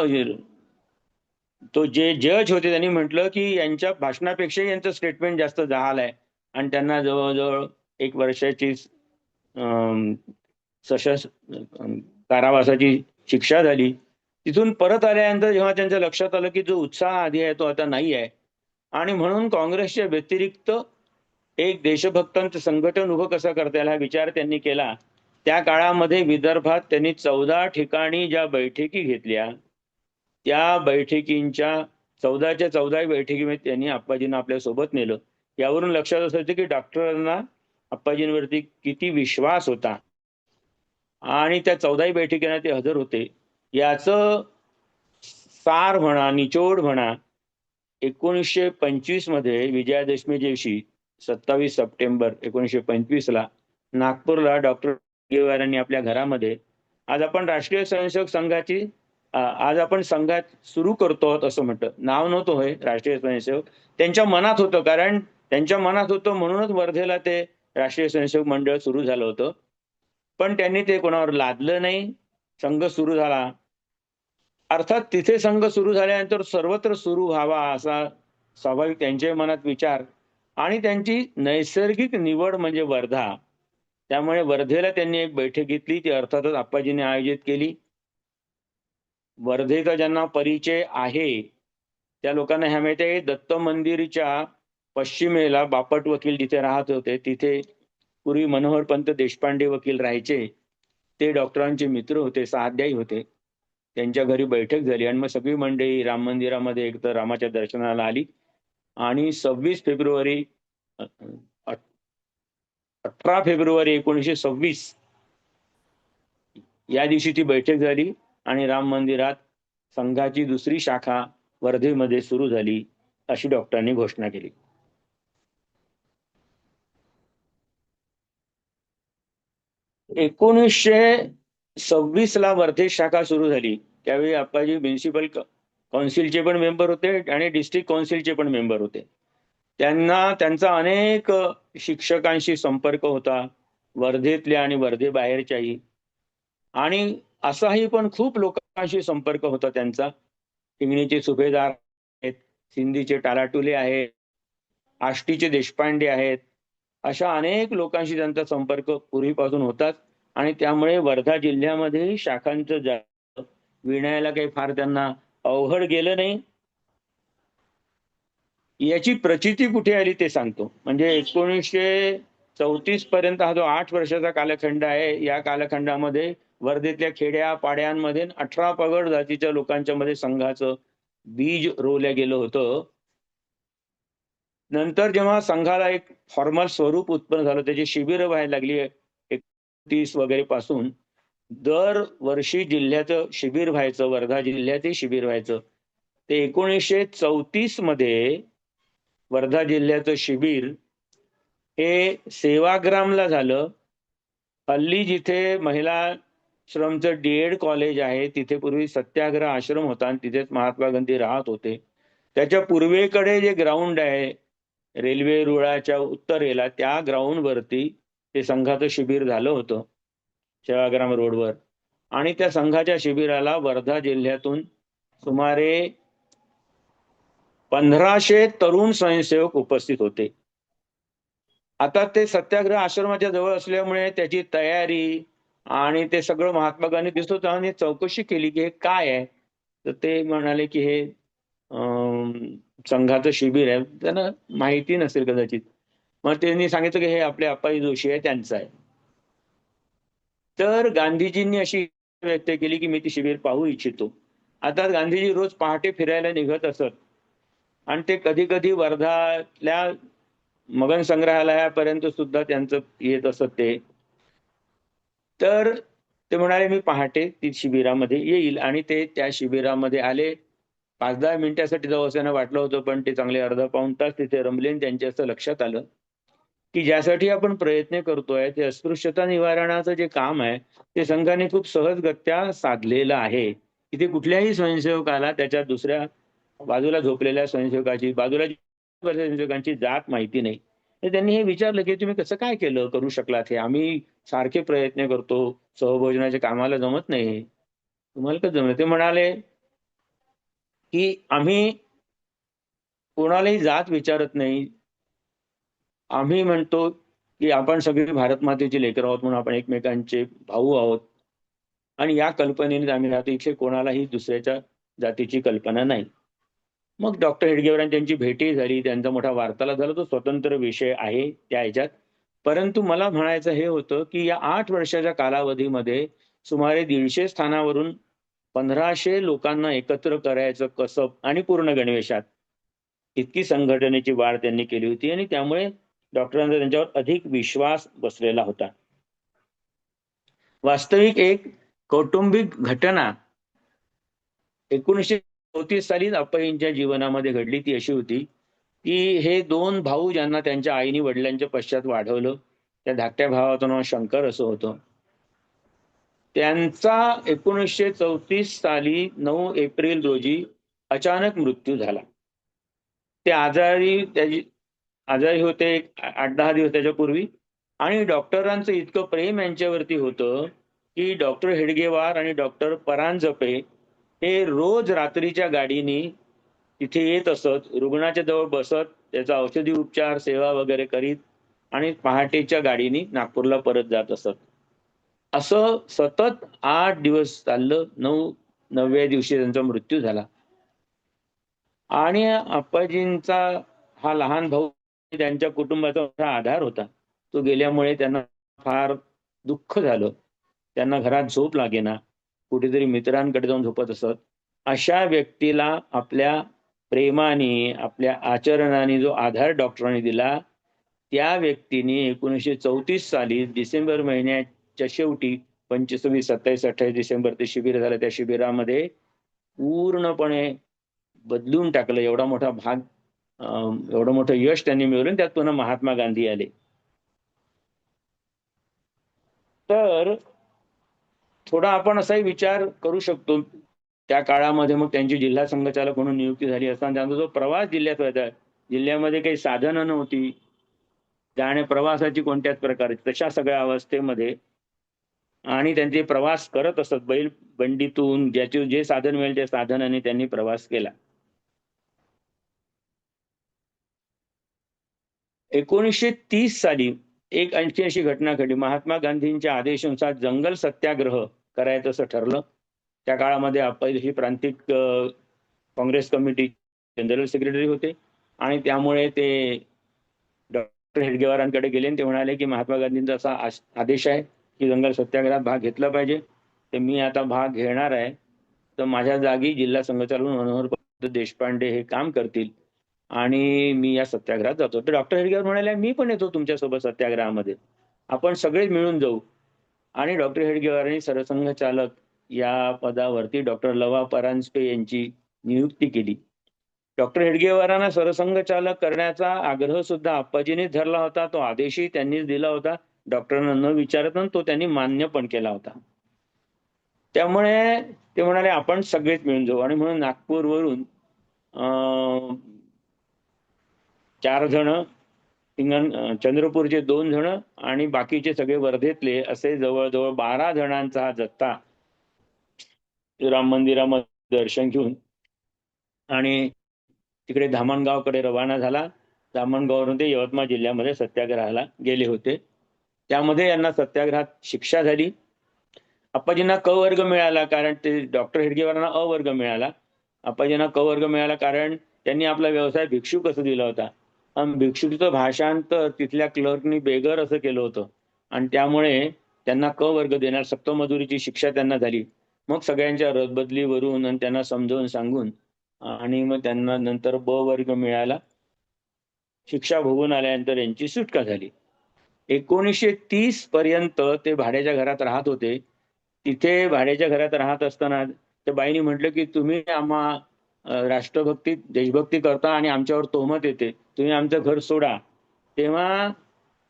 तो जे जज होते त्यांनी म्हटलं की यांच्या भाषणापेक्षा यांचं स्टेटमेंट जास्त जहाल आहे आणि त्यांना जवळजवळ 1 वर्षाची कारावासाची शिक्षा झाली. तिथून परत आल्यानंतर जेव्हा त्यांच्या लक्षात आलं की जो उत्साह आधी आहे तो आता नाही आहे आणि म्हणून काँग्रेसच्या व्यतिरिक्त एक देशभक्तांचं संघटन उभं कसं करता येईल हा विचार त्यांनी केला. त्या काळामध्ये विदर्भात त्यांनी 14 ठिकाणी ज्या बैठकी घेतल्या, त्या बैठकींच्या 14च्या 14 बैठकीमध्ये त्यांनी अप्पाजींना आपल्या सोबत नेलं. यावरून लक्षात असं येतं की डॉक्टरांना अप्पाजींवरती किती विश्वास होता आणि त्या 14 बैठकींना ते हजर होते. याचं सार म्हणा, निचोड म्हणा, 1925 मध्ये विजयादशमी दिवशी 27 सप्टेंबर 1925ला नागपूरला डॉक्टर हेडगेवारांनी आपल्या घरामध्ये आज आपण राष्ट्रीय स्वयंसेवक संघाची आज आपण संघात सुरू करतो असं म्हटलं. नाव नव्हतं होय राष्ट्रीय स्वयंसेवक, त्यांच्या मनात होतं. कारण त्यांच्या मनात होतं म्हणूनच वर्धेला ते राष्ट्रीय स्वयंसेवक मंडळ सुरू झालं होतं. पण त्यांनी ते कोणावर लादलं नाही. संघ सुरू झाला. अर्थात तिथे संघ सुरू झाल्यानंतर सर्वत्र सुरू व्हावा असा स्वाभाविक त्यांच्या मनात विचार आणि त्यांची नैसर्गिक निवड म्हणजे वर्धा. त्यामुळे वर्धेला त्यांनी एक बैठक घेतली. ती अर्थातच अप्पाजींनी आयोजित केली. वर्धेचा ज्यांना परिचय आहे त्या लोकांना ह्या माहिती आहे. दत्त मंदिरच्या पश्चिमेला बापट वकील जिथे राहत होते तिथे पूर्वी मनोहरपंत देशपांडे वकील राहायचे. ते डॉक्टरांचे मित्र होते, सहाध्यायी होते. त्यांच्या घरी बैठक झाली आणि मग सगळी मंडळी राम मंदिरामध्ये एक तर रामाच्या दर्शनाला आली आणि 18 फेब्रुवारी 1926 या दिवशी ती बैठक झाली आणि राम मंदिरात संघाची दुसरी शाखा वर्धेमध्ये सुरू झाली अशी डॉक्टरांनी घोषणा केली. एकोणीसशे 26 ला वर्धेत शाखा सुरू झाली. त्यावेळी अप्पाजी म्युन्सिपल काउन्सिलचे पण मेंबर होते आणि डिस्ट्रिक्ट काउन्सिलचे पण मेंबर होते. त्यांचा अनेक शिक्षकांशी संपर्क होता, वर्धेतल्या आणि वर्धे बाहेरच्याही, आणि असाही पण खूप लोकांशी संपर्क होता त्यांचा. हिंगणीचे सुभेदार आहेत, सिंधीचे टालाटुले आहेत, आष्टीचे देशपांडे आहेत, अशा अनेक लोकांशी त्यांचा संपर्क पूर्वीपासून होताच. आणि त्यामुळे वर्धा जिल्ह्यामध्ये शाखांचं विणायला काही फार त्यांना अवघड गेलं नाही. याची प्रचिती कुठे आली ते सांगतो. म्हणजे 1934 पर्यंत हा जो 8 वर्षाचा कालखंड आहे, या कालखंडामध्ये वर्धेतल्या खेड्या पाड्यांमध्ये 18 पगड जातीच्या लोकांच्या मध्ये संघाचं बीज रोवलं गेलं होतं. नंतर जेव्हा संघाला एक फॉर्मल स्वरूप उत्पन्न झालं, त्याची शिबिरं व्हायला लागली 31 वगैरे पासून, दर वर्षी जिल्ह्याचं शिबिर व्हायचं, वर्धा जिल्ह्यातही शिबिर व्हायचं. ते 1934 मध्ये वर्धा जिल्ह्याचं शिबिर हे सेवाग्रामला झालं. हल्ली जिथे महिला श्रमचं डीएड कॉलेज आहे, तिथे पूर्वी सत्याग्रह आश्रम होता आणि तिथेच महात्मा गांधी राहत होते. त्याच्या पूर्वेकडे जे ग्राउंड आहे रेल्वे रुळाच्या उत्तरेला, त्या ग्राउंडवरती ते संघाचं शिबिर झालं होतं सेवाग्राम रोडवर. आणि त्या संघाच्या शिबिराला वर्धा जिल्ह्यातून सुमारे 1500 तरुण स्वयंसेवक उपस्थित होते. आता ते सत्याग्रह आश्रमाच्या जवळ असल्यामुळे त्याची तयारी आणि ते सगळं महात्मा गांधी दिसत होतं. आणि चौकशी केली की हे काय आहे, तर ते म्हणाले की हे संघाचं शिबिर आहे. त्यांना माहिती नसेल कदाचित. मग त्यांनी सांगितलं की हे आपले अप्पाजी जोशी आहे, त्यांचं आहे. तर गांधीजींनी अशी व्यक्त केली की मी ती शिबिर पाहू इच्छितो. आता गांधीजी रोज पहाटे फिरायला निघत असत आणि ते कधी कधी वर्धातल्या मगन संग्रहालयापर्यंत सुद्धा त्यांचं येत असत ते. तर ते म्हणाले मी पहाटे ती शिबिरामध्ये येईल. आणि ते त्या शिबिरामध्ये आले. 5-10 मिनिटासाठी जाऊ असं वाटलं होतं, पण ते चांगले अर्धा पाऊण तास तिथे रमले. आणि त्यांच्या असं लक्षात आलं की ज्यासाठी आपण प्रयत्न करतोय ते अस्पृश्यता निवारणाचं जे काम आहे ते संघाने खूप सहजगत्या साधलेलं आहे. इथे कुठल्याही स्वयंसेवकाला त्याच्या दुसऱ्या बाजूला झोपलेल्या स्वयंसेवकाची, बाजूला स्वयंसेवकांची जात माहिती नाही. तर त्यांनी हे विचारलं की तुम्ही कसं काय केलं, करू शकलात हे? आम्ही सारखे प्रयत्न करतो, सहभोजनाच्या कामाला जमत नाही, तुम्हाला कसं जमलं? ते म्हणाले की आम्ही कोणालाही जात विचारत नाही. आम्ही म्हणतो की आपण सगळे भारत मातेचे लेकर आहोत, म्हणून आपण एकमेकांचे भाऊ आहोत. आणि या कल्पनेने आम्ही राहतो. इथे कोणालाही दुसऱ्याच्या जातीची कल्पना नाही. मग डॉक्टर हेडगेवारांची त्यांची भेटही झाली, त्यांचा मोठा वार्तालाप झाला. तो स्वतंत्र विषय आहे त्या ह्याच्यात. परंतु मला म्हणायचं हे होतं की या 8 वर्षाच्या कालावधीमध्ये सुमारे 150 स्थानावरून 1500 लोकांना एकत्र करायचं कसब, आणि पूर्ण गणवेशात, इतकी संघटनेची वाढ त्यांनी केली होती. आणि त्यामुळे डॉक्टरांचा त्यांच्यावर अधिक विश्वास बसलेला होता. वास्तविक एक कौटुंबिक घटना 1934 सालीच अप्पाजींच्या जीवनामध्ये घडली. ती अशी होती की हे 2 भाऊ ज्यांना त्यांच्या आईने वडिलांच्या पश्चात वाढवलं, त्या धाकट्या भावाचं नाव शंकर असं होतं. त्यांचा 1934 साली 9 एप्रिल रोजी अचानक मृत्यू झाला. ते आजारी होते 8-10 दिवस त्याच्यापूर्वी. आणि डॉक्टरांचं इतकं प्रेम यांच्यावरती होतं की डॉक्टर हेडगेवार आणि डॉक्टर परांजपे हे रोज रात्रीच्या गाडीने तिथे येत असत, रुग्णाच्या जवळ बसत, त्याचा औषधी उपचार सेवा वगैरे करीत आणि पहाटेच्या गाडीने नागपूरला परत जात असत. असं सतत 8 दिवस चाललं. 9व्या दिवशी त्यांचा मृत्यू झाला. आणि अप्पाजींचा हा लहान भाऊ त्यांच्या कुटुंबाचा मोठा आधार होता. तो गेल्यामुळे त्यांना फार दुःख झालं. त्यांना घरात झोप लागेना, कुठेतरी मित्रांकडे जाऊन झोपत असत. अशा व्यक्तीला आपल्या प्रेमाने, आपल्या आचरणाने जो आधार डॉक्टरांनी दिला, त्या व्यक्तीने 1934 साली डिसेंबर महिन्याच्या शेवटी 25, 26, 27, 28 डिसेंबर ते शिबिर झालं. त्या शिबिरामध्ये पूर्णपणे बदलून टाकलं. एवढा मोठा भाग, एवढं मोठं यश त्यांनी मिळवलं. त्यात पुन्हा महात्मा गांधी आले. तर थोडा आपण असाही विचार करू शकतो, त्या काळामध्ये मग त्यांची जिल्हा संघचालक म्हणून नियुक्ती झाली असताना त्यांचा जो प्रवास जिल्ह्यात व्हायचा, जिल्ह्यामध्ये काही साधनं नव्हती, जाण्या प्रवासाची कोणत्याच प्रकारची, तशा सगळ्या अवस्थेमध्ये आणि त्यांचे प्रवास करत असत. बैल बंडीतून ज्याचे जे साधन मिळेल त्या साधनाने त्यांनी प्रवास केला. 1930 साली एक आणखी अशी घटना घडली. महात्मा गांधींच्या आदेशानुसार जंगल सत्याग्रह करायचं असं ठरलं. त्या काळामध्ये ही प्रांतिक काँग्रेस कमिटी जनरल सेक्रेटरी होते आणि त्यामुळे ते डॉक्टर हेडगेवारांकडे गेले आणि ते म्हणाले की महात्मा गांधींचा असा आदेश आहे की जंगल सत्याग्रहात भाग घेतला पाहिजे, तर मी आता भाग घेणार आहे, तर माझ्या जागी जिल्हा संघचालक मनोहर देशपांडे हे काम करतील आणि मी या सत्याग्रहात जातो. तर डॉक्टर हेडगेवार म्हणाले मी पण येतो तुमच्यासोबत सत्याग्रहामध्ये, आपण सगळेच मिळून जाऊ. आणि डॉक्टर हेडगेवारांनी सरसंघचालक या पदावरती डॉक्टर लवा परांजपे यांची नियुक्ती केली. डॉक्टर हेडगेवारांना सरसंघचालक करण्याचा आग्रह सुद्धा आप्पाजींनीच धरला होता, तो आदेशही त्यांनीच दिला होता, डॉक्टरांना न विचारता तो त्यांनी मान्य पण केला होता. त्यामुळे ते म्हणाले आपण सगळेच मिळून जाऊ. आणि म्हणून नागपूरवरून 4 जण, चंद्रपूरचे 2 जण आणि बाकीचे सगळे वर्धेतले असे जवळजवळ 12 जणांचा हा जत्था राम मंदिरामध्ये दर्शन घेऊन आणि तिकडे धामणगावकडे रवाना झाला. धामणगाववरून ते यवतमाळ जिल्ह्यामध्ये सत्याग्रहाला गेले होते. त्यामध्ये यांना सत्याग्रहात शिक्षा झाली. अप्पाजींना क वर्ग मिळाला, कारण ते डॉक्टर हेडगेवारांना अ वर्ग मिळाला. अप्पाजींना क वर्ग मिळाला कारण त्यांनी आपला व्यवसाय भिक्षुक असं दिला होता. भिक्षुकीचं भाषांतर तिथल्या क्लर्कनी बेगर असं केलं होतं आणि त्यामुळे त्यांना क वर्ग देणार, सक्तमजुरीची शिक्षा त्यांना झाली. मग सगळ्यांच्या रदबदलीवरून आणि त्यांना समजावून सांगून आणि मग त्यांना नंतर ब वर्ग मिळाला. शिक्षा भोगून आल्यानंतर यांची सुटका झाली. 1930 पर्यंत ते भाड्याच्या घरात राहत होते. तिथे भाड्याच्या घरात राहत असताना त्या बाईंनी म्हटलं की तुम्ही राष्ट्रभक्ती देशभक्ती करता आणि आमच्यावर तोहमत येते, तुम्ही आमचं घर सोडा. तेव्हा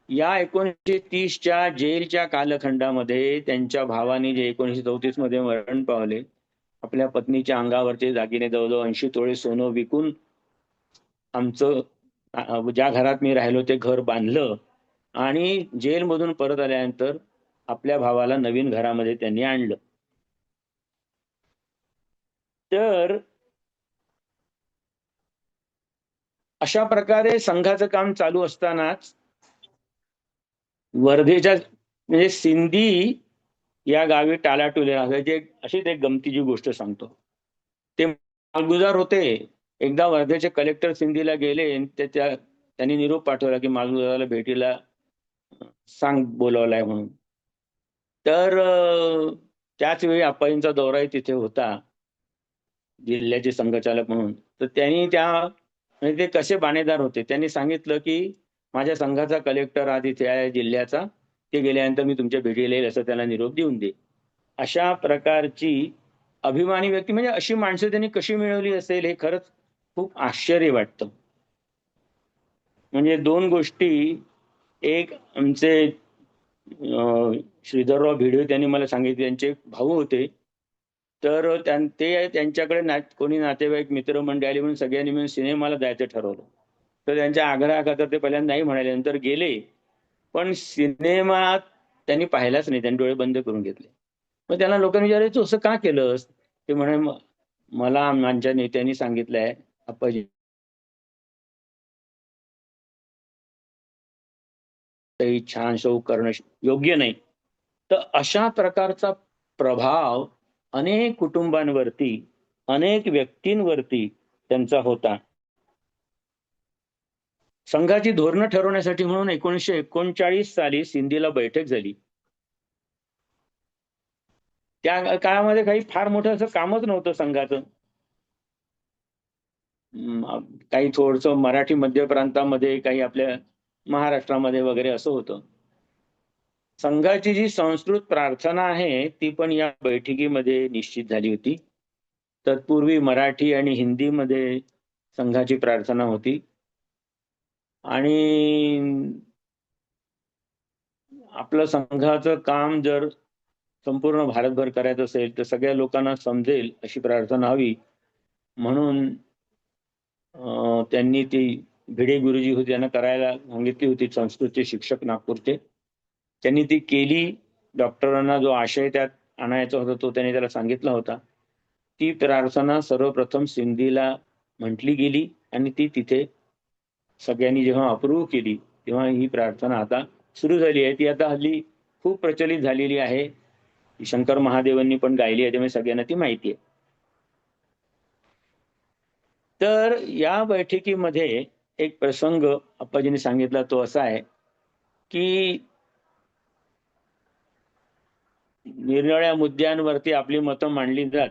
या 1930च्या जेलच्या कालखंडामध्ये त्यांच्या भावाने जे 1934 मध्ये मरण पावले, आपल्या पत्नीच्या अंगावरचे दागिने जवळजवळ 80 तोळे सोनं विकून आमचं ज्या घरात मी राहिलो ते घर बांधलं आणि जेलमधून परत आल्यानंतर आपल्या भावाला नवीन घरामध्ये त्यांनी आणलं. तर अशा प्रकारे संघाचं काम चालू असतानाच वर्धेच्या म्हणजे सिंधी या गावी टालाटुले राहायचे. अशीच एक गमतीची गोष्ट सांगतो. ते मालगुजार होते. एकदा वर्धेचे कलेक्टर सिंधीला गेले, त्यांनी निरोप पाठवला की मालगुजाराला भेटीला सांग बोलावलाय म्हणून. तर त्याच वेळी अप्पाजींचा दौराही तिथे होता जिल्ह्याचे संघचालक म्हणून. तर त्यांनी म्हणजे ते कसे बाणेदार होते, त्यांनी सांगितलं की माझ्या संघाचा कलेक्टर आज इथे आहे जिल्ह्याचा, ते गेल्यानंतर मी तुमच्या भेटीला येईल असं त्याला निरोप देऊन दे. अशा प्रकारची अभिमानी व्यक्ती, म्हणजे अशी माणसं त्यांनी कशी मिळवली असेल हे खरंच खूप आश्चर्य वाटतं. म्हणजे 2 गोष्टी. एक आमचे श्रीधरराव भिडे त्यांनी मला सांगितले, त्यांचे भाऊ होते. तर ते त्यांच्याकडे कोणी नातेवाईक मित्रमंडळी आली म्हणून सगळ्यांनी मिळून सिनेमाला जायचं ठरवलं. तर त्यांच्या आग्रहाखातर ते पहिल्यांदा नाही म्हणाले, नंतर गेले. पण सिनेमात त्यांनी पाहिलाच नाही, त्यांनी डोळे बंद करून घेतले. मग त्यांना लोकांनी विचारले तू असं का केलंस? ते म्हणे मला माझ्या नेत्यांनी सांगितलंय अप्पाजी छान शो करणं योग्य नाही. तर अशा प्रकारचा प्रभाव अनेक कुटुंबांवरती, अनेक व्यक्तींवरती त्यांचा होता. संघाची धोरणं ठरवण्यासाठी म्हणून 1939 साली सिंधीला बैठक झाली. त्या काळामध्ये काही फार मोठं असं कामच नव्हतं संघाचं. काही थोडंसं मराठी मध्य प्रांतामध्ये, काही आपल्या महाराष्ट्रामध्ये वगैरे असं होतं. संघाची जी संस्कृत प्रार्थना आहे ती पण या बैठकीमध्ये निश्चित झाली होती. तत्पूर्वी मराठी आणि हिंदीमध्ये संघाची प्रार्थना होती. आणि आपलं संघाचं काम जर संपूर्ण भारतभर करायचं असेल तर सगळ्या लोकांना समजेल अशी प्रार्थना हवी म्हणून त्यांनी ती भिडे गुरुजी होते त्यांना करायला सांगितली होती, संस्कृतचे शिक्षक नागपूरचे. त्यांनी ती केली. डॉक्टरांना जो आशय त्यात आणायचा होता तो त्यांनी त्याला सांगितला होता. ती प्रार्थना सर्वप्रथम सिंधीला म्हटली गेली आणि ती तिथे सगळ्यांनी जेव्हा अप्रूव्ह केली तेव्हा ही प्रार्थना आता सुरू झाली आहे. ती आता हल्ली खूप प्रचलित झालेली आहे. शंकर महादेवांनी पण गायली आहे, त्यामुळे सगळ्यांना ती माहिती आहे. तर या बैठकीमध्ये एक प्रसंग अप्पाजींनी सांगितला, तो असा आहे की निरनिराळ्या मुद्द्यांवरती आपली मतं मांडली जात.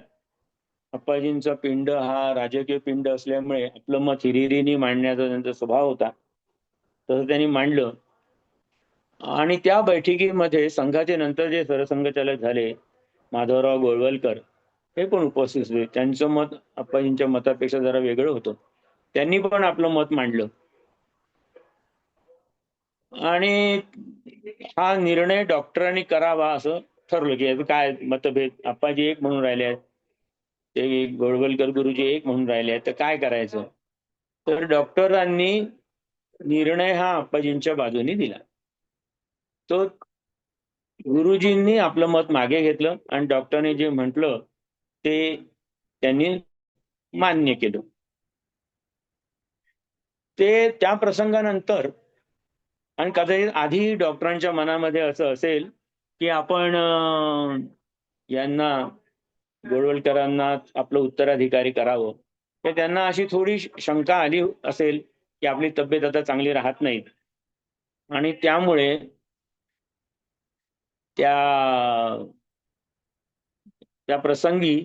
अप्पाजींचा पिंड हा राजकीय पिंड असल्यामुळे आपलं मत हिरिरीने मांडण्याचा त्यांचा स्वभाव होता. तसं त्यांनी मांडलं. आणि त्या बैठकीमध्ये संघाचे नंतर जे सरसंघचालक झाले, माधवराव गोळवलकर, हे पण उपस्थित होते. त्यांचं मत अप्पाजींच्या मतापेक्षा जरा वेगळं होतं. त्यांनी पण आपलं मत मांडलं. आणि हा निर्णय डॉक्टरांनी करावा असं ठरलं, की याचं काय मतभेद, अप्पाजी एक म्हणून राहिले आहेत, ते गोळवलकर गुरुजी एक म्हणून राहिले आहेत, तर काय करायचं. तर डॉक्टरांनी निर्णय हा अप्पाजींच्या बाजूने दिला. तो गुरुजींनी आपलं मत मागे घेतलं आणि डॉक्टरने जे म्हटलं ते त्यांनी मान्य केलं. ते त्या प्रसंगानंतर आणि कदाचित आधी डॉक्टरांच्या मनामध्ये असं असेल की आपण यांना गोळवलकरांना आपलं उत्तराधिकारी करावं, तर त्यांना अशी थोडी शंका आली असेल की आपली तब्येत आता चांगली राहत नाही आणि त्यामुळे त्या त्या प्रसंगी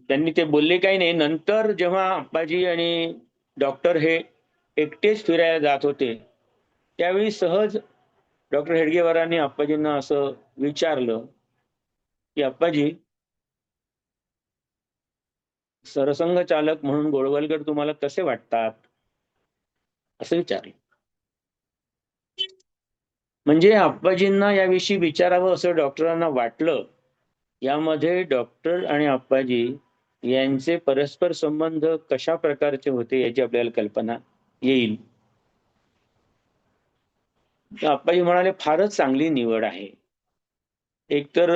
त्यांनी ते बोलले काही नाही. नंतर जेव्हा अप्पाजी आणि डॉक्टर हे एकटेच फिरायला जात होते, त्यावेळी सहज डॉक्टर हेडगेवारांनी अप्पाजींना असं विचारलं की अप्पाजी, सरसंघ चालक म्हणून गोळवलकर तुम्हाला कसे वाटतात, असं विचारलं. म्हणजे अप्पाजींना याविषयी विचारावं असं डॉक्टरांना वाटलं. यामध्ये डॉक्टर आणि अप्पाजी यांचे परस्पर संबंध कशा प्रकारचे होते याची आपल्याला कल्पना येईल. तर अप्पाजी म्हणाले, फारच चांगली निवड आहे. एकतर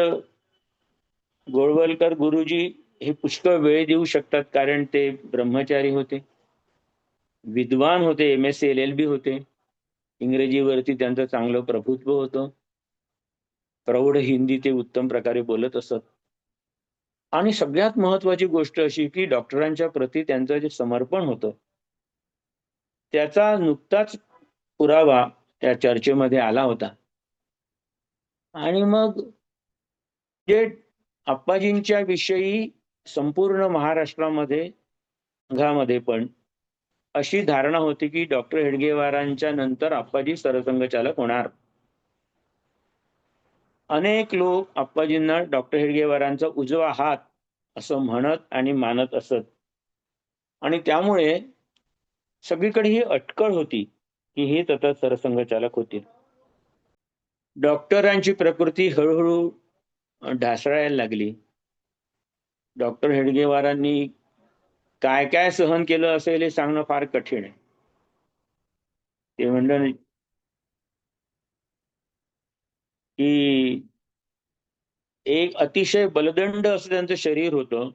गोळवलकर गुरुजी हे पुष्कळ वेळ देऊ शकतात, कारण ते ब्रह्मचारी होते, विद्वान होते, MSc LLB होते, इंग्रजीवरती त्यांचं चांगलं प्रभुत्व होतं, प्रौढ हिंदी ते उत्तम प्रकारे बोलत असत. आणि सगळ्यात महत्वाची गोष्ट अशी की डॉक्टरांच्या प्रती त्यांचं जे समर्पण होतं, त्याचा नुकताच पुरावा त्या चर्चेमध्ये आला होता. आणि मग जे अप्पाजींच्या विषयी संपूर्ण महाराष्ट्रामध्ये, संघामध्ये पण अशी धारणा होती की डॉक्टर हेडगेवारांच्या नंतर अप्पाजी सरसंघचालक होणार. अनेक लोक अप्पाजींना डॉक्टर हेडगेवारांचा उजवा हात असं म्हणत आणि मानत असत. आणि त्यामुळे सगळीकडे ही अटकळ होती की हे आता सरसंघचालक होतील. डॉक्टरांची प्रकृती हळूहळू ढासळायला लागली. डॉक्टर हेडगेवारांनी काय काय सहन केलं असेल हे सांगणं फार कठीण आहे. ते म्हणलं की एक अतिशय बलदंड असं त्यांचं शरीर होतं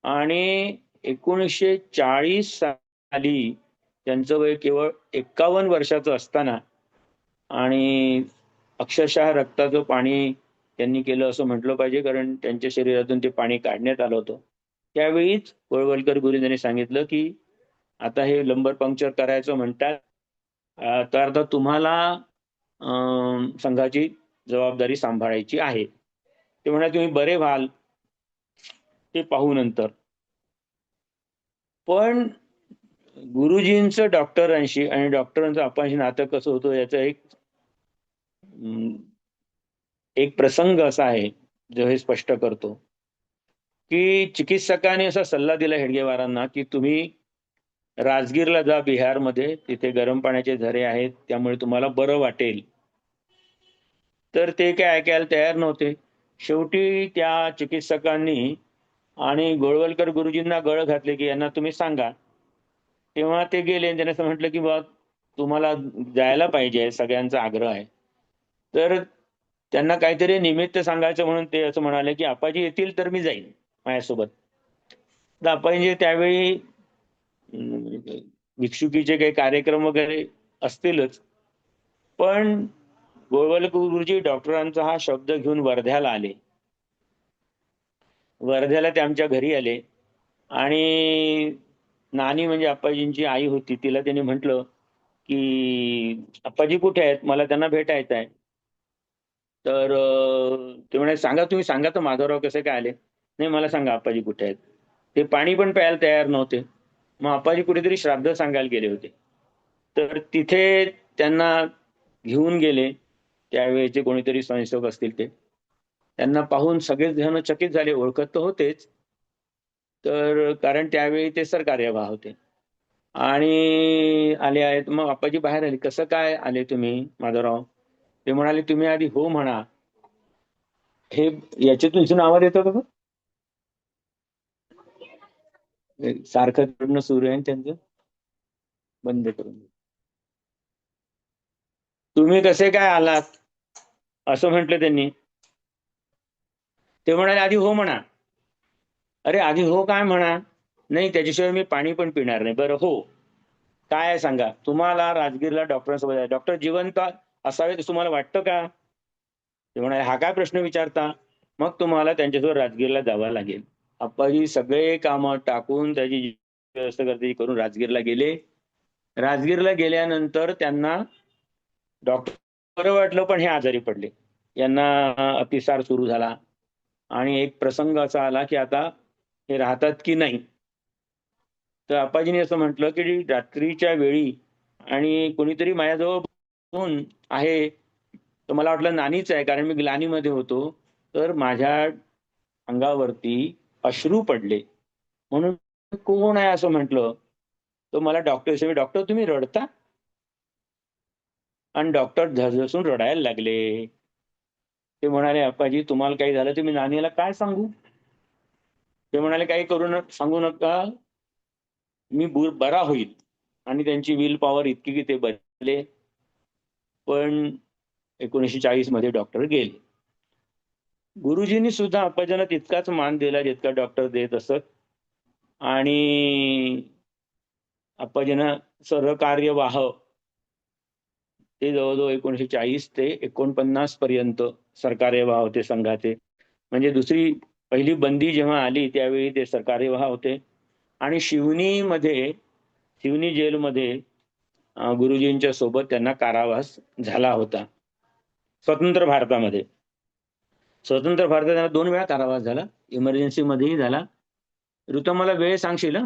आणि 1940 साली त्यांचं वय केवळ 51 वर्षाचं असताना आणि अक्षरशः रक्ताचं पाणी त्यांनी केलं असं म्हटलं पाहिजे, कारण त्यांच्या शरीरातून ते पाणी काढण्यात आलं होतं. त्यावेळीच गोळवलकर गुरुजींनी सांगितलं की आता हे लंबर पंक्चर करायचं म्हणतात, तर आता तुम्हाला संघाची जबाबदारी सांभाळायची आहे. ते म्हणाले तुम्ही बरे व्हाल ते पाहू नंतर. पण गुरुजींचं डॉक्टरांशी आणि डॉक्टरांचं अप्पांशी नातं कसं होतं याचं एक प्रसंग असा आहे जो हे स्पष्ट करतो की चिकित्सकाने असा सल्ला दिला हेडगेवारांना की तुम्ही राजगीरला जा, बिहारमध्ये, तिथे गरम पाण्याचे झरे आहेत, त्यामुळे तुम्हाला बरं वाटेल. तर ते काय ऐकायला तयार नव्हते. शेवटी त्या चिकित्सकांनी आणि गोळवलकर गुरुजींना गळ घातले की यांना तुम्ही सांगा. तेव्हा ते गेले आणि त्यांनी असं म्हटलं की बा तुम्हाला जायला पाहिजे, सगळ्यांचा आग्रह आहे. तर त्यांना काहीतरी निमित्त सांगायचं म्हणून ते असं म्हणाले की अप्पाजी येतील तर मी जाईन माझ्यासोबत. तर अप्पाजी त्यावेळी भिक्षुकीचे काही कार्यक्रम वगैरे असतीलच, पण गोळवलकर गुरुजी डॉक्टरांचा हा शब्द घेऊन वर्ध्याला आले. वर्ध्याला ते आमच्या घरी आले आणि नानी म्हणजे आप्पाजींची आई होती, तिला त्यांनी म्हटलं की आप्पाजी कुठे आहेत, मला त्यांना भेटायचं आहे. तर ते म्हणाले सांगा, तुम्ही सांगा तर माधवराव कसे काय आले. नाही, मला सांगा आप्पाजी कुठे आहेत. ते पाणी पण प्यायला तयार नव्हते. मग आप्पाजी कुठेतरी श्राद्ध सांगायला गेले होते. तर तिथे त्यांना घेऊन गेले. त्यावेळेचे कोणीतरी स्वयंसेवक असतील ते. त्यांना पाहून सगळेच जण चकित झाले, ओळखत तर होतेच. तर कारण त्यावेळी ते सरकार्यवाह होते आणि आले आहेत. मग आप्पाजी बाहेर आले. कसं काय आले तुम्ही माधवराव. ते म्हणाले तुम्ही आधी हो म्हणा. हे याच्यातून इथून आवाज येतो का. सारखं रडणं सुरू आहे त्यांचं, बंद करून. तुम्ही कसे काय आलात असं म्हटलं त्यांनी. ते म्हणाले आधी हो म्हणा. अरे आधी हो काय म्हणा. नाही, त्याच्याशिवाय मी पाणी पण पिणार नाही. बरं हो काय आहे सांगा. तुम्हाला राजगीरला डॉक्टरांसोबत आहे, डॉक्टर जिवंत असावे असं तुम्हाला वाटतं का. ते म्हणाले हा काय प्रश्न विचारता. मग तुम्हाला त्यांच्यासोबत राजगीरला जावं लागेल. आप्पाजी सगळे कामं टाकून त्याची व्यवस्था करते करून राजगीरला गेले. राजगीरला गेल्यानंतर त्यांना डॉक्टर बरं वाटलं, पण हे आजारी पडले. यांना अतिसार सुरू झाला आणि एक प्रसंग असा आला की आता हे राहतात की नाही. तर आप्पाजींनी असं म्हटलं की रात्रीच्या वेळी आणि कोणीतरी माझ्याजवळ बसून आहे, तर मला वाटलं नानीच आहे, कारण मी ग्लानीमध्ये होतो. तर माझ्या अंगावरती अश्रू पडले. म्हणून कोण आहे असं म्हटलं. तो मला डॉक्टर, डॉक्टर तुम्ही रडता. आणि डॉक्टर झसझसून रडायला लागले. ते म्हणाले अप्पाजी तुम्हाला काही झालं तर मी नानीला काय सांगू. ते म्हणाले काही करू सांगू नका, मी बरा होईल. आणि त्यांची विल पॉवर इतकी की ते बदलले. पण 1940 मध्ये डॉक्टर गेले. गुरुजींनी सुद्धा अप्पाजींना तितकाच मान दिला जितका डॉक्टर देत असत. आणि अप्पाजींना सहकार्यवाह ते जवळजवळ 1940 ते 49 पर्यंत सरकार्यवाह होते संघाचे. म्हणजे पहिली बंदी जेव्हा आली त्यावेळी ते सरकार्यवाह होते. आणि शिवनी जेलमध्ये गुरुजींच्या सोबत त्यांना कारावास झाला होता. स्वतंत्र भारतामध्ये त्यांना 2 वेळा कारावास झाला. इमर्जन्सी मध्येही झाला. ऋतम मला वेळ सांगशील.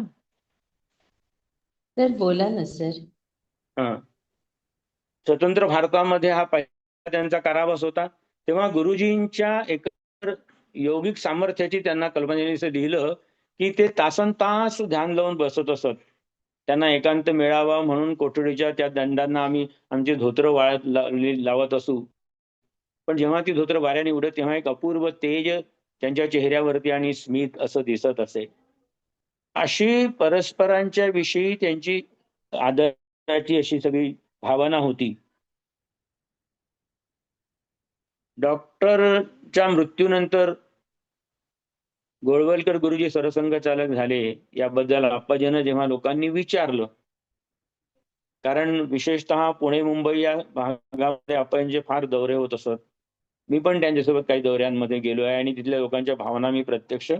सर बोला ना सर. स्वतंत्र भारतामध्ये हा पहिला त्यांचा कारावास होता. तेव्हा गुरुजींच्या एकत्र योगिक सामर्थ्याची त्यांना कल्पना लिहिलं की ते तासनतास ध्यान लावून बसत असत. त्यांना एकांत मिळावा म्हणून कोठडीच्या त्या दंडांना आम्ही आमचे धोत्र वाळत लावत असू. पण जेव्हा ती धोत्र वाऱ्याने उडत तेव्हा एक अपूर्व तेज त्यांच्या चेहऱ्यावरती आणि स्मित असं दिसत असे. अशी परस्परांच्या विषयी त्यांची आदराची अशी सगळी भावना होती. डॉक्टरच्या मृत्यूनंतर गोळवलकर गुरुजी सरसंघचालक झाले याबद्दल अप्पाजींना जेव्हा लोकांनी विचारलं, कारण विशेषतः पुणे मुंबई या भागामध्ये अप्पाजींचे फार दौरे होत असत. मी पण त्यांच्यासोबत काही दौऱ्यांमध्ये गेलो आहे आणि तिथल्या लोकांच्या भावना मी प्रत्यक्ष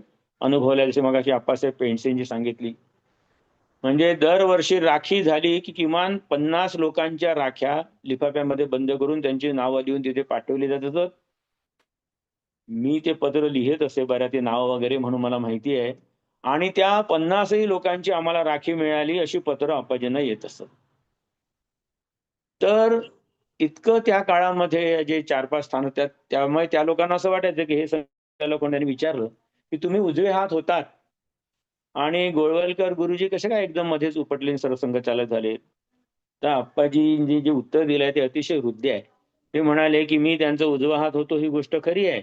अनुभवल्या. जसे मगाशी आप्पासाहेब पेंडसेंची सांगितली. म्हणजे दरवर्षी राखी झाली की किमान 50 लोकांच्या राख्या लिफाफ्यामध्ये बंद करून त्यांची नावं लिहून तिथे पाठवली जात असत. मी ते पत्र लिहित असे बऱ्या ते नाव वगैरे म्हणून मला माहिती आहे. आणि त्या 50ही लोकांची आम्हाला राखी मिळाली अशी पत्र अप्पाजींना येत असत. तर इतकं त्या काळामध्ये जे 4-5 स्थान होत्या त्यामुळे त्या लोकांना असं वाटायचं की हे सगळं कोणी विचारलं की तुम्ही उजवे हात होतात आणि गोळवलकर गुरुजी कसे काय एकदम मध्येच उपटले सरसंघचालक झाले. तर अप्पाजींनी जे उत्तर दिलंय ते अतिशय हृदय आहे. ते म्हणाले की मी त्यांचा उजवा हात होतो ही गोष्ट खरी आहे,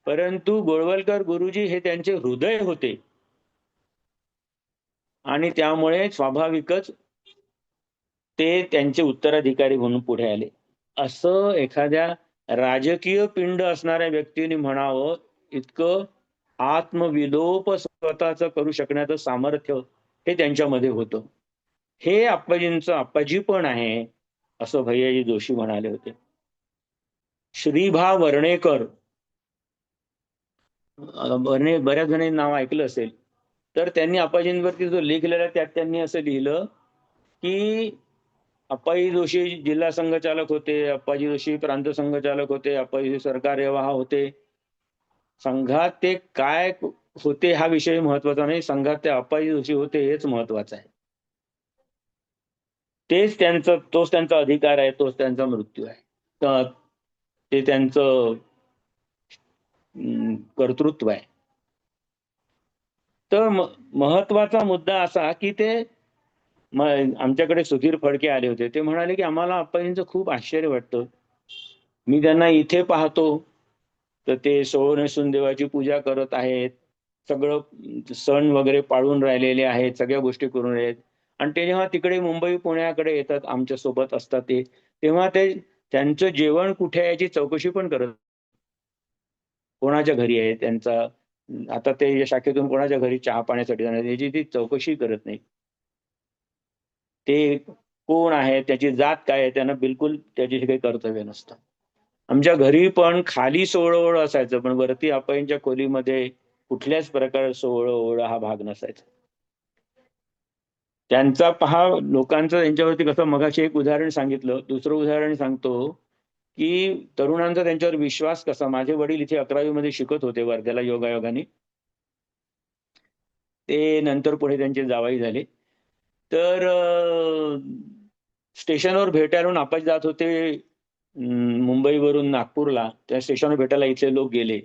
परंतु गोळवलकर गुरुजी हे त्यांचे हृदय होते आणि त्यामुळे स्वाभाविकच ते त्यांचे उत्तराधिकारी म्हणून पुढे आले. असं एखाद्या राजकीय पिंड असणाऱ्या व्यक्तीने म्हणावं इतकं आत्मविलोप स्वतःच करू शकण्याचं सामर्थ्य हे त्यांच्यामध्ये होतं. हे आप्पाजींचं आप्पाजी पण आहे, असं भैयाजी जोशी म्हणाले होते. श्रीभा वर्णेकर, बऱ्याच जणांनी नाव ऐकलं असेल. तर त्यांनी आप्पाजींवरती जो लेख लिहिला त्यात त्यांनी असं लिहिलं की अप्पाजी जोशी जिल्हा संघचालक होते, अप्पाजी जोशी प्रांत संघचालक होते, अप्पाजी सरकार व्यवहार होते. संघात ते काय होते हा विषय महत्वाचा नाही, संघात ते अप्पाजी जोशी होते हेच महत्वाचं आहे. तोच त्यांचा अधिकार आहे, तोच त्यांचा मृत्यू आहे. तर ते त्यांचं कर्तृत्व आहे. तर महत्वाचा मुद्दा असा की ते आमच्याकडे सुधीर फडके आले होते. ते म्हणाले की आम्हाला आप्पाजींचं खूप आश्चर्य वाटतं. मी त्यांना इथे पाहतो तर ते सोळ नेसून देवाची पूजा करत आहेत, सगळं सण वगैरे पाळून राहिलेले आहेत, सगळ्या गोष्टी करून आहेत. आणि ते जेव्हा तिकडे मुंबई पुण्याकडे येतात, आमच्या सोबत असतात ते, तेव्हा ते त्यांचं जेवण कुठे आहे याची चौकशी पण करत, कोणाच्या घरी आहे त्यांचा, आता ते शाखेतून कोणाच्या घरी चहा पाण्यासाठी जाणार याची ती चौकशी करत नाही. ते कोण आहे, त्याची जात काय आहे, त्यांना बिलकुल त्याची काही कर्तव्य नसतं. आमच्या घरी पण खाली सोहळं असायचं, पण वरती आप्पाजींच्या खोलीमध्ये कुठल्याच प्रकारे सोहळं हा भाग नसायचा. त्यांचा पहा लोकांचं त्यांच्यावरती कसं, मगाशी एक उदाहरण सांगितलं, दुसरं उदाहरण सांगतो की तरुणांचा त्यांच्यावर विश्वास कसा. माझे वडील इथे 11वी मध्ये शिकत होते वर्ध्याला योगायोगाने. ते नंतर पुढे त्यांचे जावई झाले. तर स्टेशनवर भेटायला आप्पाजी जात होते मुंबईवरून नागपूरला. त्या स्टेशनवर भेटायला इथले लोक गेले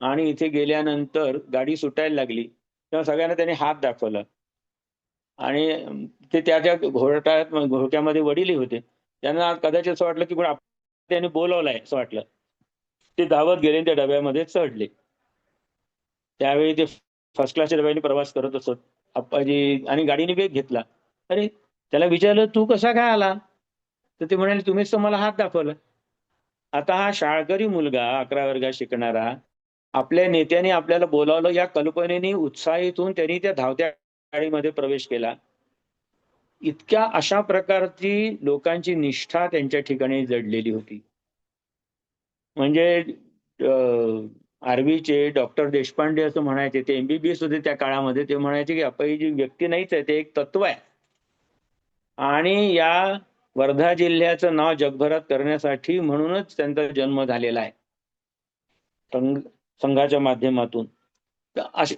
आणि इथे गेल्यानंतर गाडी सुटायला लागली तेव्हा सगळ्यांना त्यांनी हात दाखवला आणि ते त्याच्या घोळक्यामध्ये वडीलही होते. त्यांना कदाचित असं वाटलं की त्यांनी बोलवलंय असं वाटलं. ते धावत गेले, त्या डब्यामध्ये चढले. त्यावेळी ते फर्स्ट क्लासच्या डब्याने प्रवास करत असत आप्पाजी, आणि गाडीने वेग घेतला. अरे त्याला विचारलं तू कसा काय आला, तर ते म्हणाले तुम्हीच तर मला हात दाखवला. आता हा शाळकरी मुलगा 11 वर्गात शिकणारा, आपल्या नेत्याने आपल्याला बोलावलं या कल्पनेने उत्साहित होऊन त्यांनी त्या धावत्या गाडीमध्ये प्रवेश केला. इतक्या अशा प्रकारची लोकांची निष्ठा त्यांच्या ठिकाणी जडलेली होती. म्हणजे आर्वीचे डॉक्टर देशपांडे असं म्हणायचे, ते एमबीबीएस होते त्या काळामध्ये. ते म्हणायचे की अप्पाजी जी व्यक्ती नाहीच आहे, ते एक तत्व आहे आणि या वर्धा जिल्ह्याचं नाव जगभरात करण्यासाठी म्हणूनच त्यांचा जन्म झालेला आहे संघाच्या माध्यमातून.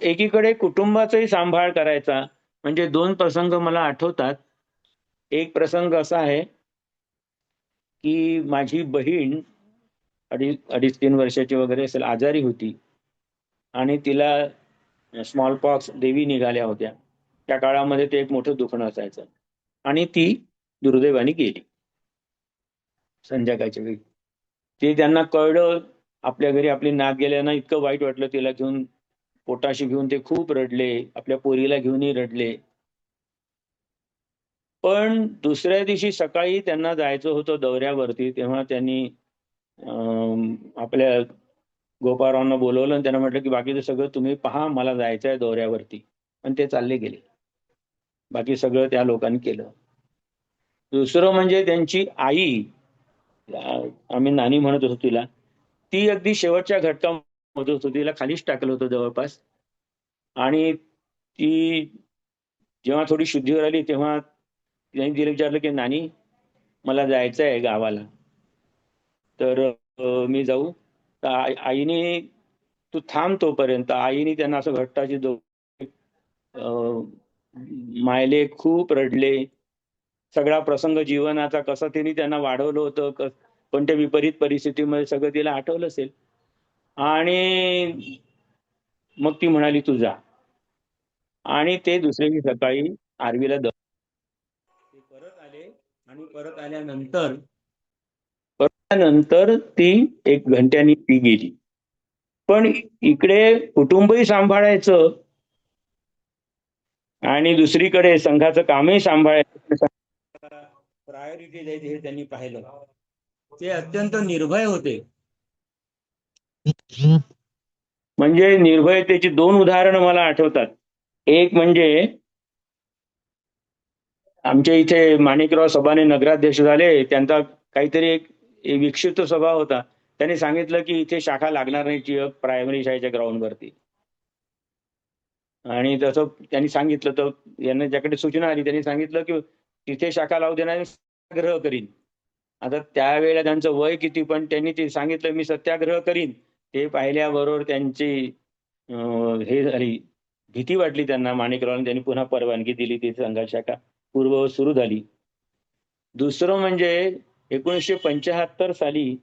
एकीकडे कुटुंबाचाही सांभाळ करायचा. म्हणजे 2 प्रसंग मला आठवतात. एक प्रसंग असा आहे की माझी बहीण 2.5-3 वर्षाची वगैरे असेल, आजारी होती आणि तिला स्मॉल पॉक्स देवी निघाल्या होत्या. त्या काळामध्ये ते एक मोठं दुखणं असायचं आणि ती दुर्दैवाने गेली संध्याकाळच्या वेळी. ते त्यांना कळलं, आपल्या घरी आपली नात गेल्यानं इतकं वाईट वाटलं. तिला घेऊन पोटाशी घेऊन ते खूप रडले, आपल्या पोरीला घेऊनही रडले. पण दुसऱ्या दिवशी सकाळी त्यांना जायचं होतं दौऱ्यावरती, तेव्हा त्यांनी आपल्या गोपाळरावांना बोलवलं आणि त्यांना म्हटलं की बाकीचं सगळं तुम्ही पहा, मला जायचं आहे दौऱ्यावरती. आणि ते चालले गेले. बाकी सगळं त्या लोकांनी केलं. दुसरं म्हणजे त्यांची आई, आम्ही नानी म्हणत होतो तिला, ती अगदी शेवटच्या घटकामध्ये होती. तिला खालीच टाकलं होतं जवळपास. आणि ती जेव्हा थोडी शुद्धीवर आली तेव्हा त्यांनी तिला विचारलं की नानी मला जायचं आहे गावाला, तर मी जाऊ. तर आईने तू थांब तोपर्यंत. आईने त्यांना असं घट्टाची मायले खूप रडले. सगळा प्रसंग जीवनाचा कसा तिने त्यांना वाढवलं होतं, पण त्या विपरीत परिस्थितीमध्ये सगळं तिला आठवलं असेल. आणि मग ती म्हणाली तू जा. आणि ते दुसऱ्या दिवशी सकाळी आर्वीला ते परत आले आणि परत ती 1 घंट्यानी ती गेली. पण इकडे कुटुंबही सांभाळायचं आणि दुसरीकडे संघाचं कामही सांभाळायचं, प्रायोरिटी द्यायची हे त्यांनी पाहिलं. ते अत्यंत निर्भय होते. म्हणजे निर्भयतेची 2 उदाहरणं मला आठवतात. एक म्हणजे आमच्या इथे माणिकराव सबाने नगराध्यक्ष झाले. त्यांचा काहीतरी एक विक्षिप्त स्वभाव होता. त्यांनी सांगितलं की इथे शाखा लागणार नाही टिळक प्रायमरी शाळेच्या ग्राउंडवरती. आणि तसं त्यांनी सांगितलं तर यांना ज्याकडे सूचना आली त्यांनी सांगितलं की तिथे शाखा लावू देणार नाही, सत्याग्रह करीन. आता त्यावेळेला त्यांचं वय किती, पण त्यांनी ते सांगितलं मी सत्याग्रह करीन. ते पाहिल्याबरोबर त्यांची हे झाली, भीती वाटली त्यांना माणिकरावांनी. त्यांनी पुन्हा परवानगी दिली. ती संघात शाखा पूर्ववत सुरू झाली. दुसरं म्हणजे 1975 साली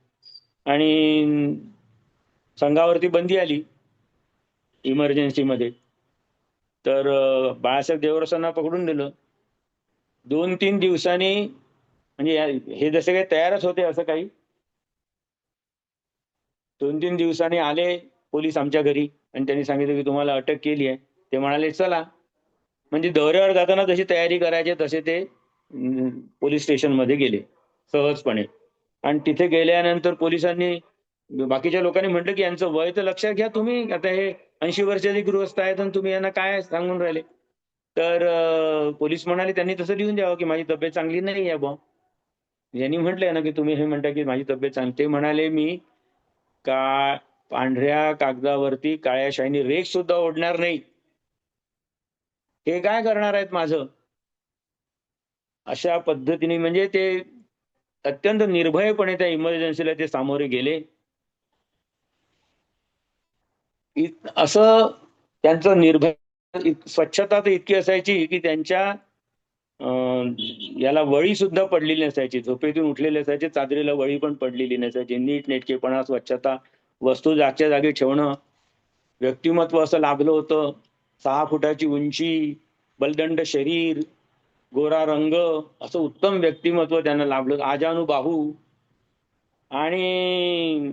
आणि संघावरती बंदी आली इमर्जन्सीमध्ये. तर बाळासाहेब देवरसांना पकडून दिलं. 2-3 दिवसांनी, म्हणजे हे जसे काही तयारच होते असं काही, 2-3 दिवसांनी आले पोलीस आमच्या घरी आणि त्यांनी सांगितलं की तुम्हाला अटक केली आहे. ते म्हणाले चला. म्हणजे दौऱ्यावर जाताना जशी तयारी करायची तसे ते पोलीस स्टेशनमध्ये गेले सहजपणे. आणि तिथे गेल्यानंतर पोलिसांनी, बाकीच्या लोकांनी म्हटलं की यांचं वय तर लक्षात घ्या तुम्ही, आता हे 80 वर्षाचे गृहस्थ आहेत आणि तुम्ही यांना काय सांगून राहिले. तर पोलीस म्हणाले त्यांनी तसं लिहून द्यावं की माझी तब्येत चांगली नाही आहे बुवा. यांनी म्हटलंय ना की तुम्ही हे म्हणता की माझी तब्येत चांगली. ते म्हणाले मी का पांढऱ्या कागदावरती काळ्या शाईने रेख सुद्धा ओढणार नाही. हे काय करणार आहेत माझं. अशा पद्धतीने म्हणजे ते अत्यंत निर्भयपणे त्या इमर्जन्सीला ते सामोरे गेले. असं त्यांचं निर्भय, स्वच्छता तर इतकी असायची की त्यांच्या याला वळी सुद्धा पडलेली नसायची. झोपेतून उठलेले असायचे, चादरीला वळी पण पडलेली नसायची. नीट नेटकेपणा, स्वच्छता, वस्तू जागच्या जागी ठेवणं. व्यक्तिमत्व असं लाभलं होतं. 6 फुटाची उंची, बलदंड शरीर, गोरा रंग, असं उत्तम व्यक्तिमत्व त्यांना लाभलं. आजानुबाहू आणि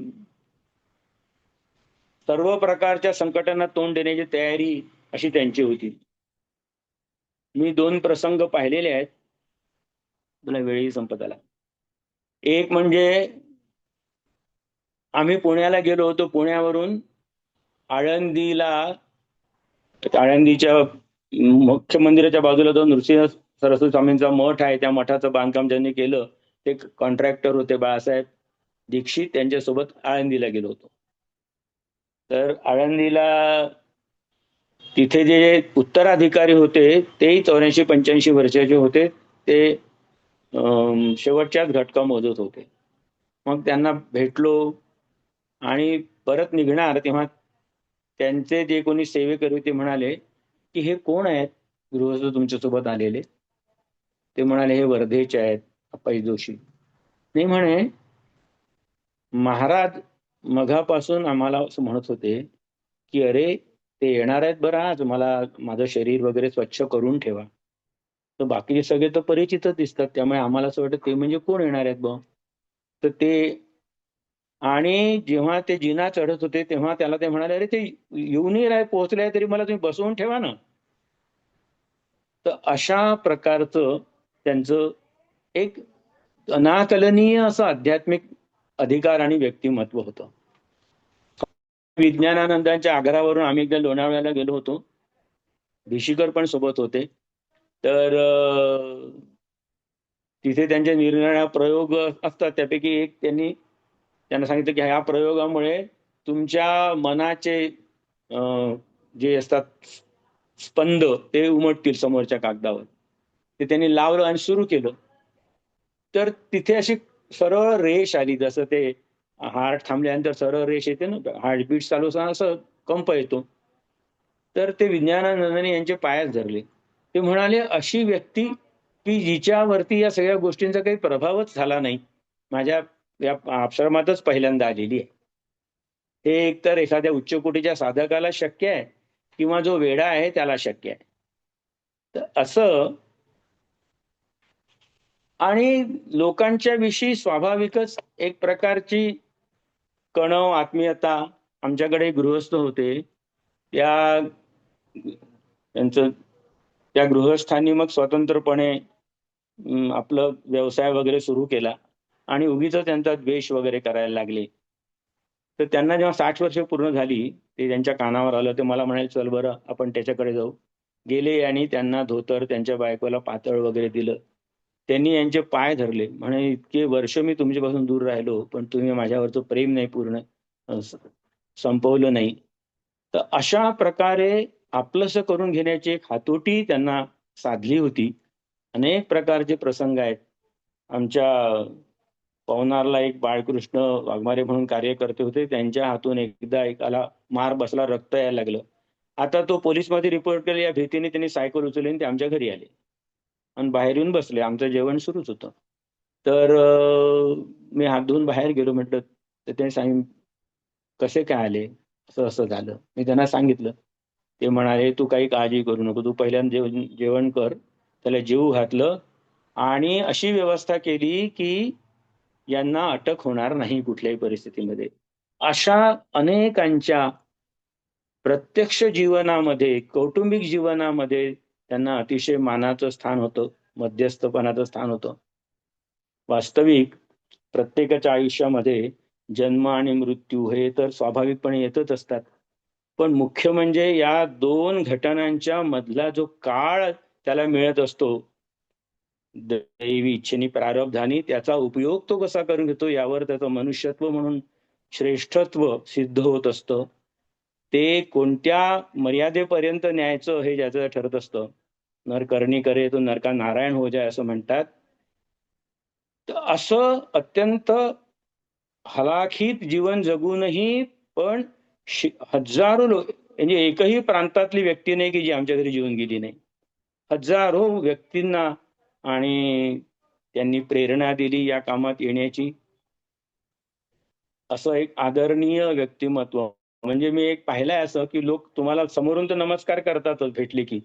सर्व प्रकारच्या संकटांना तोंड देण्याची तयारी अशी त्यांची होती. मी 2 प्रसंग पाहिलेले आहेत. तुला वेळही संपत आला. एक म्हणजे आम्ही पुण्याला गेलो होतो. पुण्यावरून आळंदीला, आळंदीच्या मुख्य मंदिराच्या बाजूला जो नृसिंह सरस्वती स्वामींचा मठ आहे, त्या मठाचं बांधकाम ज्यांनी केलं ते कॉन्ट्रॅक्टर होते बाळासाहेब दीक्षित. त्यांच्यासोबत आळंदीला गेलो होतो. तर आळंदीला तिथे जे उत्तराधिकारी होते तेही 84-85 वर्षाचे होते. ते शेवटच्याच घटका मोजत होते. मग त्यांना भेटलो आणि परत निघणार तेव्हा त्यांचे जे कोणी सेवेकरी ते म्हणाले की हे कोण आहेत गृहस्थ तुमच्यासोबत आलेले. ते म्हणाले हे वर्धेचे आहेत, अप्पाजी जोशी. नाही म्हणे महाराज मघापासून आम्हाला असं म्हणत होते की अरे ते येणार आहेत बरं, आज मला माझं शरीर वगैरे स्वच्छ करून ठेवा. तर बाकीचे सगळे तर परिचितच दिसतात, त्यामुळे आम्हाला असं वाटतं ते म्हणजे कोण येणार आहेत बुवा. तर ते, आणि जेव्हा ते जिना चढत होते तेव्हा त्याला ते म्हणाले अरे ते येऊनही पोहोचले तरी मला तुम्ही बसवून ठेवा ना. तर अशा प्रकारचं त्यांचं एक अनाकलनीय असं आध्यात्मिक अधिकार आणि व्यक्तिमत्व होतं. विज्ञानानंदांच्या आग्रहावरून आम्ही एकदा लोणावळ्याला गेलो होतो. भिशीकर पण सोबत होते. तर तिथे त्यांचे निरनिराळे प्रयोग असतात. त्यापैकी एक त्यांना सांगितलं की ह्या प्रयोगामुळे तुमच्या मनाचे जे असतात स्पंद ते उमटतील समोरच्या कागदावर. ते त्यांनी लावलं आणि सुरू केलं. तर तिथे अशी सरळ रेष आली, जसं ते हार्ट थांबल्यानंतर सरळ रेष येते ना, हार्टबीट चालू असताना असं कंप येतो. तर ते विज्ञानानंदाने यांचे पायच धरले. ते म्हणाले अशी व्यक्ती की जिच्यावरती या सगळ्या गोष्टींचा काही प्रभावच झाला नाही, माझ्या या आश्रमातच पहिल्यांदा आलेली आहे. हे एकतर एखाद्या उच्च कोटीच्या साधकाला शक्य आहे किंवा जो वेडा आहे त्याला शक्य आहे. तर असं, आणि लोकांच्या विषयी स्वाभाविकच एक प्रकारची कणव आत्मीयता. आमच्याकडे गृहस्थ होते, त्यांचं त्या गृहस्थांनी मग स्वतंत्रपणे आपलं व्यवसाय वगैरे सुरू केला आणि उगीच त्यांचा द्वेष वगैरे करायला लागले. तर त्यांना जेव्हा 60 वर्ष पूर्ण झाली, ते त्यांच्या कानावर आलं, ते मला म्हणाले चल बरं आपण त्याच्याकडे जाऊ. गेले आणि त्यांना धोतर, त्यांच्या बायकोला पातळ वगैरे दिलं. त्यांनी यांचे पाय धरले. म्हणे, "इतके वर्ष मी तुमच्यापासून दूर राहिलो, पण तुम्ही माझ्यावरचं प्रेम नाही पूर्ण संपवलं नाही." तर अशा प्रकारे आपलंसं करून घेण्याची एक हातोटी त्यांना साधली होती. अनेक प्रकारचे प्रसंग आहेत. आमच्या पवनारला एक बाळकृष्ण वाघमारे म्हणून कार्यकर्ते होते. त्यांच्या हातून एकदा एकाला मार बसला, रक्त यायला लागलं. आता तो पोलिसमध्ये रिपोर्ट केला या भीतीने त्यांनी सायकल उचलली आणि ते आमच्या घरी आले आणि बाहेर येऊन बसले. आमचं जेवण सुरूच होतं. तर मी हात धुवून बाहेर गेलो. म्हटलं, तर त्यांनी सांगितलं, "कसे काय आले?" असं झालं. मी त्यांना सांगितलं. ते म्हणाले, "तू काही काळजी करू नको. तू पहिल्यांदा जेवण कर." त्याला जेवू घातलं आणि अशी व्यवस्था केली, की यांना अटक होणार नाही कुठल्याही परिस्थितीमध्ये. अशा अनेकांच्या प्रत्यक्ष जीवनामध्ये, कौटुंबिक जीवनामध्ये त्यांना अतिशय मानाचं स्थान होतं, मध्यस्थपणाचं स्थान होतं. वास्तविक प्रत्येकाच्या आयुष्यामध्ये जन्म आणि मृत्यू हे तर स्वाभाविकपणे येतच असतात. पण मुख्य म्हणजे या 2 घटनांच्या मधला जो काळ त्याला मिळत असतो, दैवी इच्छेने, प्रारब्धाने त्याचा उपयोग तो कसा करून घेतो यावर त्याचं मनुष्यत्व म्हणून श्रेष्ठत्व सिद्ध होत असतं. ते कोणत्या मर्यादेपर्यंत न्यायचं हे ज्याचं ठरत असतं. "नर करणी करे तो नरका नारायण हो जाय" असं म्हणतात. तर असं अत्यंत हलाखीत जीवन जगूनही पण हजारो लोक, म्हणजे एकही प्रांतातली व्यक्ती नाही की जी आमच्या घरी जीवन गेली नाही. हजारो व्यक्तींना आणि त्यांनी प्रेरणा दिली या कामात येण्याची. असं एक आदरणीय व्यक्तिमत्व. म्हणजे मी एक पाहिलंय असं, की लोक तुम्हाला समोरून तर नमस्कार करतातच भेटले की.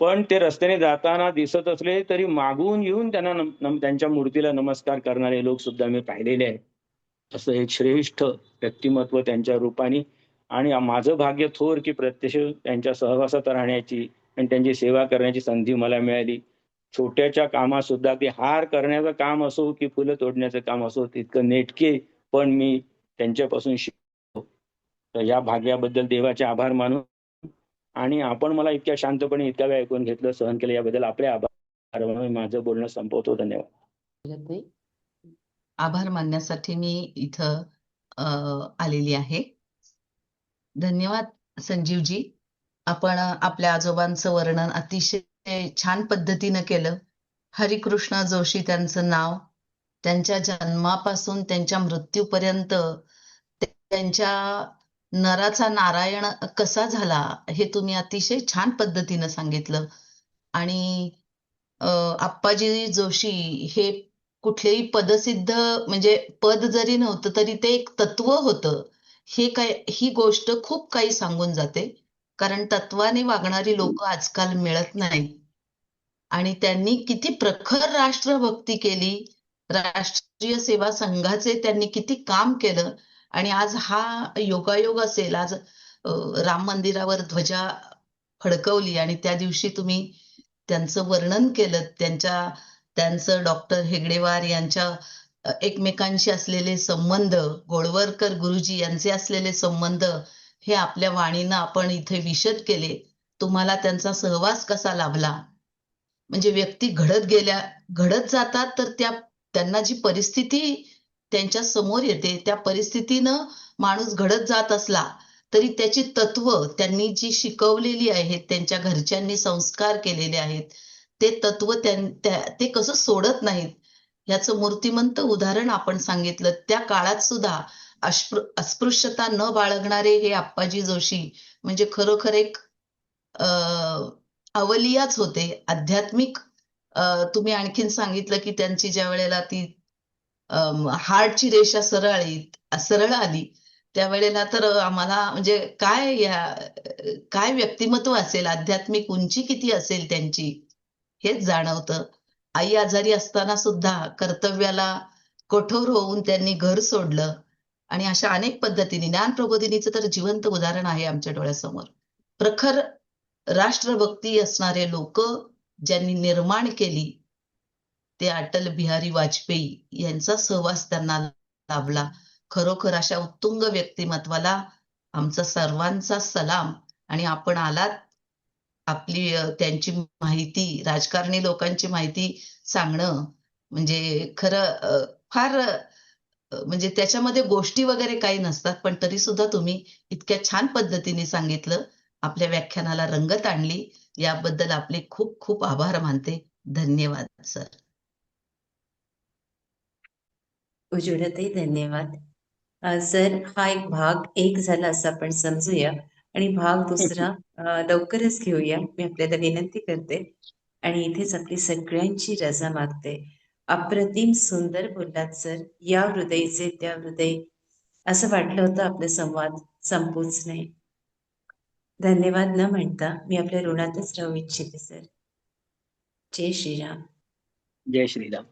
पण ते रस्त्याने जाताना दिसत असले तरी मागून येऊन त्यांना त्यांच्या मूर्तीला नमस्कार करणारे लोक सुद्धा मी पाहिलेले आहेत. असं एक श्रेष्ठ व्यक्तिमत्व त्यांच्या रूपाने. आणि माझं भाग्य थोर की प्रत्यक्ष त्यांच्या सहवासात राहण्याची आणि त्यांची सेवा करण्याची संधी मला मिळाली. छोट्याच्या कामात सुद्धा ते हार करण्याचं काम असो की फुलं तोडण्याचं काम असो, तितकं नेटके पण मी त्यांच्यापासून शिकलो. तर या भाग्याबद्दल देवाचे आभार मानू. आणि आपण मला इतक्या शांतपणे इतक्या वेळ ऐकून घेतलं, सहन केलं, याबद्दल आपले आभार मानून माझं बोलणं संपवतो. धन्यवाद. आभार मानण्यासाठी मी इथं आलेली आहे. धन्यवाद संजीवजी. आपण आपल्या आजोबांचं वर्णन अतिशय छान पद्धतीनं केलं. हरिकृष्ण जोशी त्यांचं नाव, त्यांच्या जन्मापासून त्यांच्या मृत्यूपर्यंत त्यांच्या नराचा नारायण कसा झाला हे तुम्ही अतिशय छान पद्धतीनं सांगितलं. आणि आप्पाजी जोशी हे कुठलेही पदसिद्ध, म्हणजे पद जरी नव्हतं तरी ते एक तत्व होतं. ही गोष्ट खूप काही सांगून जाते. कारण तत्वाने वागणारी लोक आजकाल मिळत नाही. आणि त्यांनी किती प्रखर राष्ट्रभक्ती केली, राष्ट्रीय सेवा संघाचे त्यांनी किती काम केलं. आणि आज हा योगायोग असेल, आज राम मंदिरावर ध्वजा फडकवली आणि त्या दिवशी तुम्ही त्यांचं वर्णन केलं. त्यांचं डॉक्टर हेगडेवार यांच्या एकमेकांशी असलेले संबंध, गोळवरकर गुरुजी यांचे असलेले संबंध हे आपल्या वाणीनं आपण इथे विशद केले. तुम्हाला त्यांचा सहवास कसा लाभला, म्हणजे व्यक्ती घडत जातात, तर त्यांना जी परिस्थिती त्यांच्या समोर येते त्या परिस्थितीनं माणूस घडत जात असला तरी त्याची तत्व त्यांनी जी शिकवलेली आहेत, त्यांच्या घरच्यांनी संस्कार केलेले आहेत, ते तत्व ते कसं सोडत नाहीत याचं मूर्तिमंत उदाहरण आपण सांगितलं. त्या काळात सुद्धा अस्पृश्यता न बाळगणारे हे आप्पाजी जोशी म्हणजे खरोखर एक अवलियाच होते, आध्यात्मिक. तुम्ही आणखीन सांगितलं की त्यांची ज्या वेळेला ती हार्टची रेषा सरळ आली त्यावेळेला तर आम्हाला म्हणजे काय व्यक्तिमत्व असेल, आध्यात्मिक उंची किती असेल त्यांची हेच जाणवतं. आई आजारी असताना सुद्धा कर्तव्याला कठोर होऊन त्यांनी घर सोडलं. आणि अशा अनेक पद्धतीने ज्ञान प्रबोधिनीचं तर जिवंत उदाहरण आहे आमच्या डोळ्यासमोर. प्रखर राष्ट्रभक्ती असणारे लोक ज्यांनी निर्माण केली ते अटल बिहारी वाजपेयी यांचा सहवास त्यांना लाभला. खरोखर अशा उत्तुंग व्यक्तिमत्वाला आमचा सर्वांचा सलाम. आणि आपण आलात, आपली त्यांची माहिती, राजकारणी लोकांची माहिती सांगणं म्हणजे खरं फार म्हणजे त्याच्यामध्ये गोष्टी वगैरे काही नसतात, पण तरी सुद्धा तुम्ही इतक्या छान पद्धतीने सांगितलं, आपल्या व्याख्यानाला रंगत आणली. याबद्दल आपले खूप खूप आभार मानते. धन्यवाद सर. उज्ज्वलाताई धन्यवाद. सर, हा एक भाग एक झाला असं आपण समजूया आणि भाग दुसरा लवकरच घेऊया. मी आपल्याला विनंती करते आणि इथेच आपली सगळ्यांची रजा मागते. अप्रतिम सुंदर बोललात सर. या हृदयचे त्या हृदय. असं वाटलं होतं आपला संवाद संपूच नाही. धन्यवाद न म्हणता मी आपल्या ऋणातच राहू इच्छिते सर. जय श्रीराम. जय श्रीराम.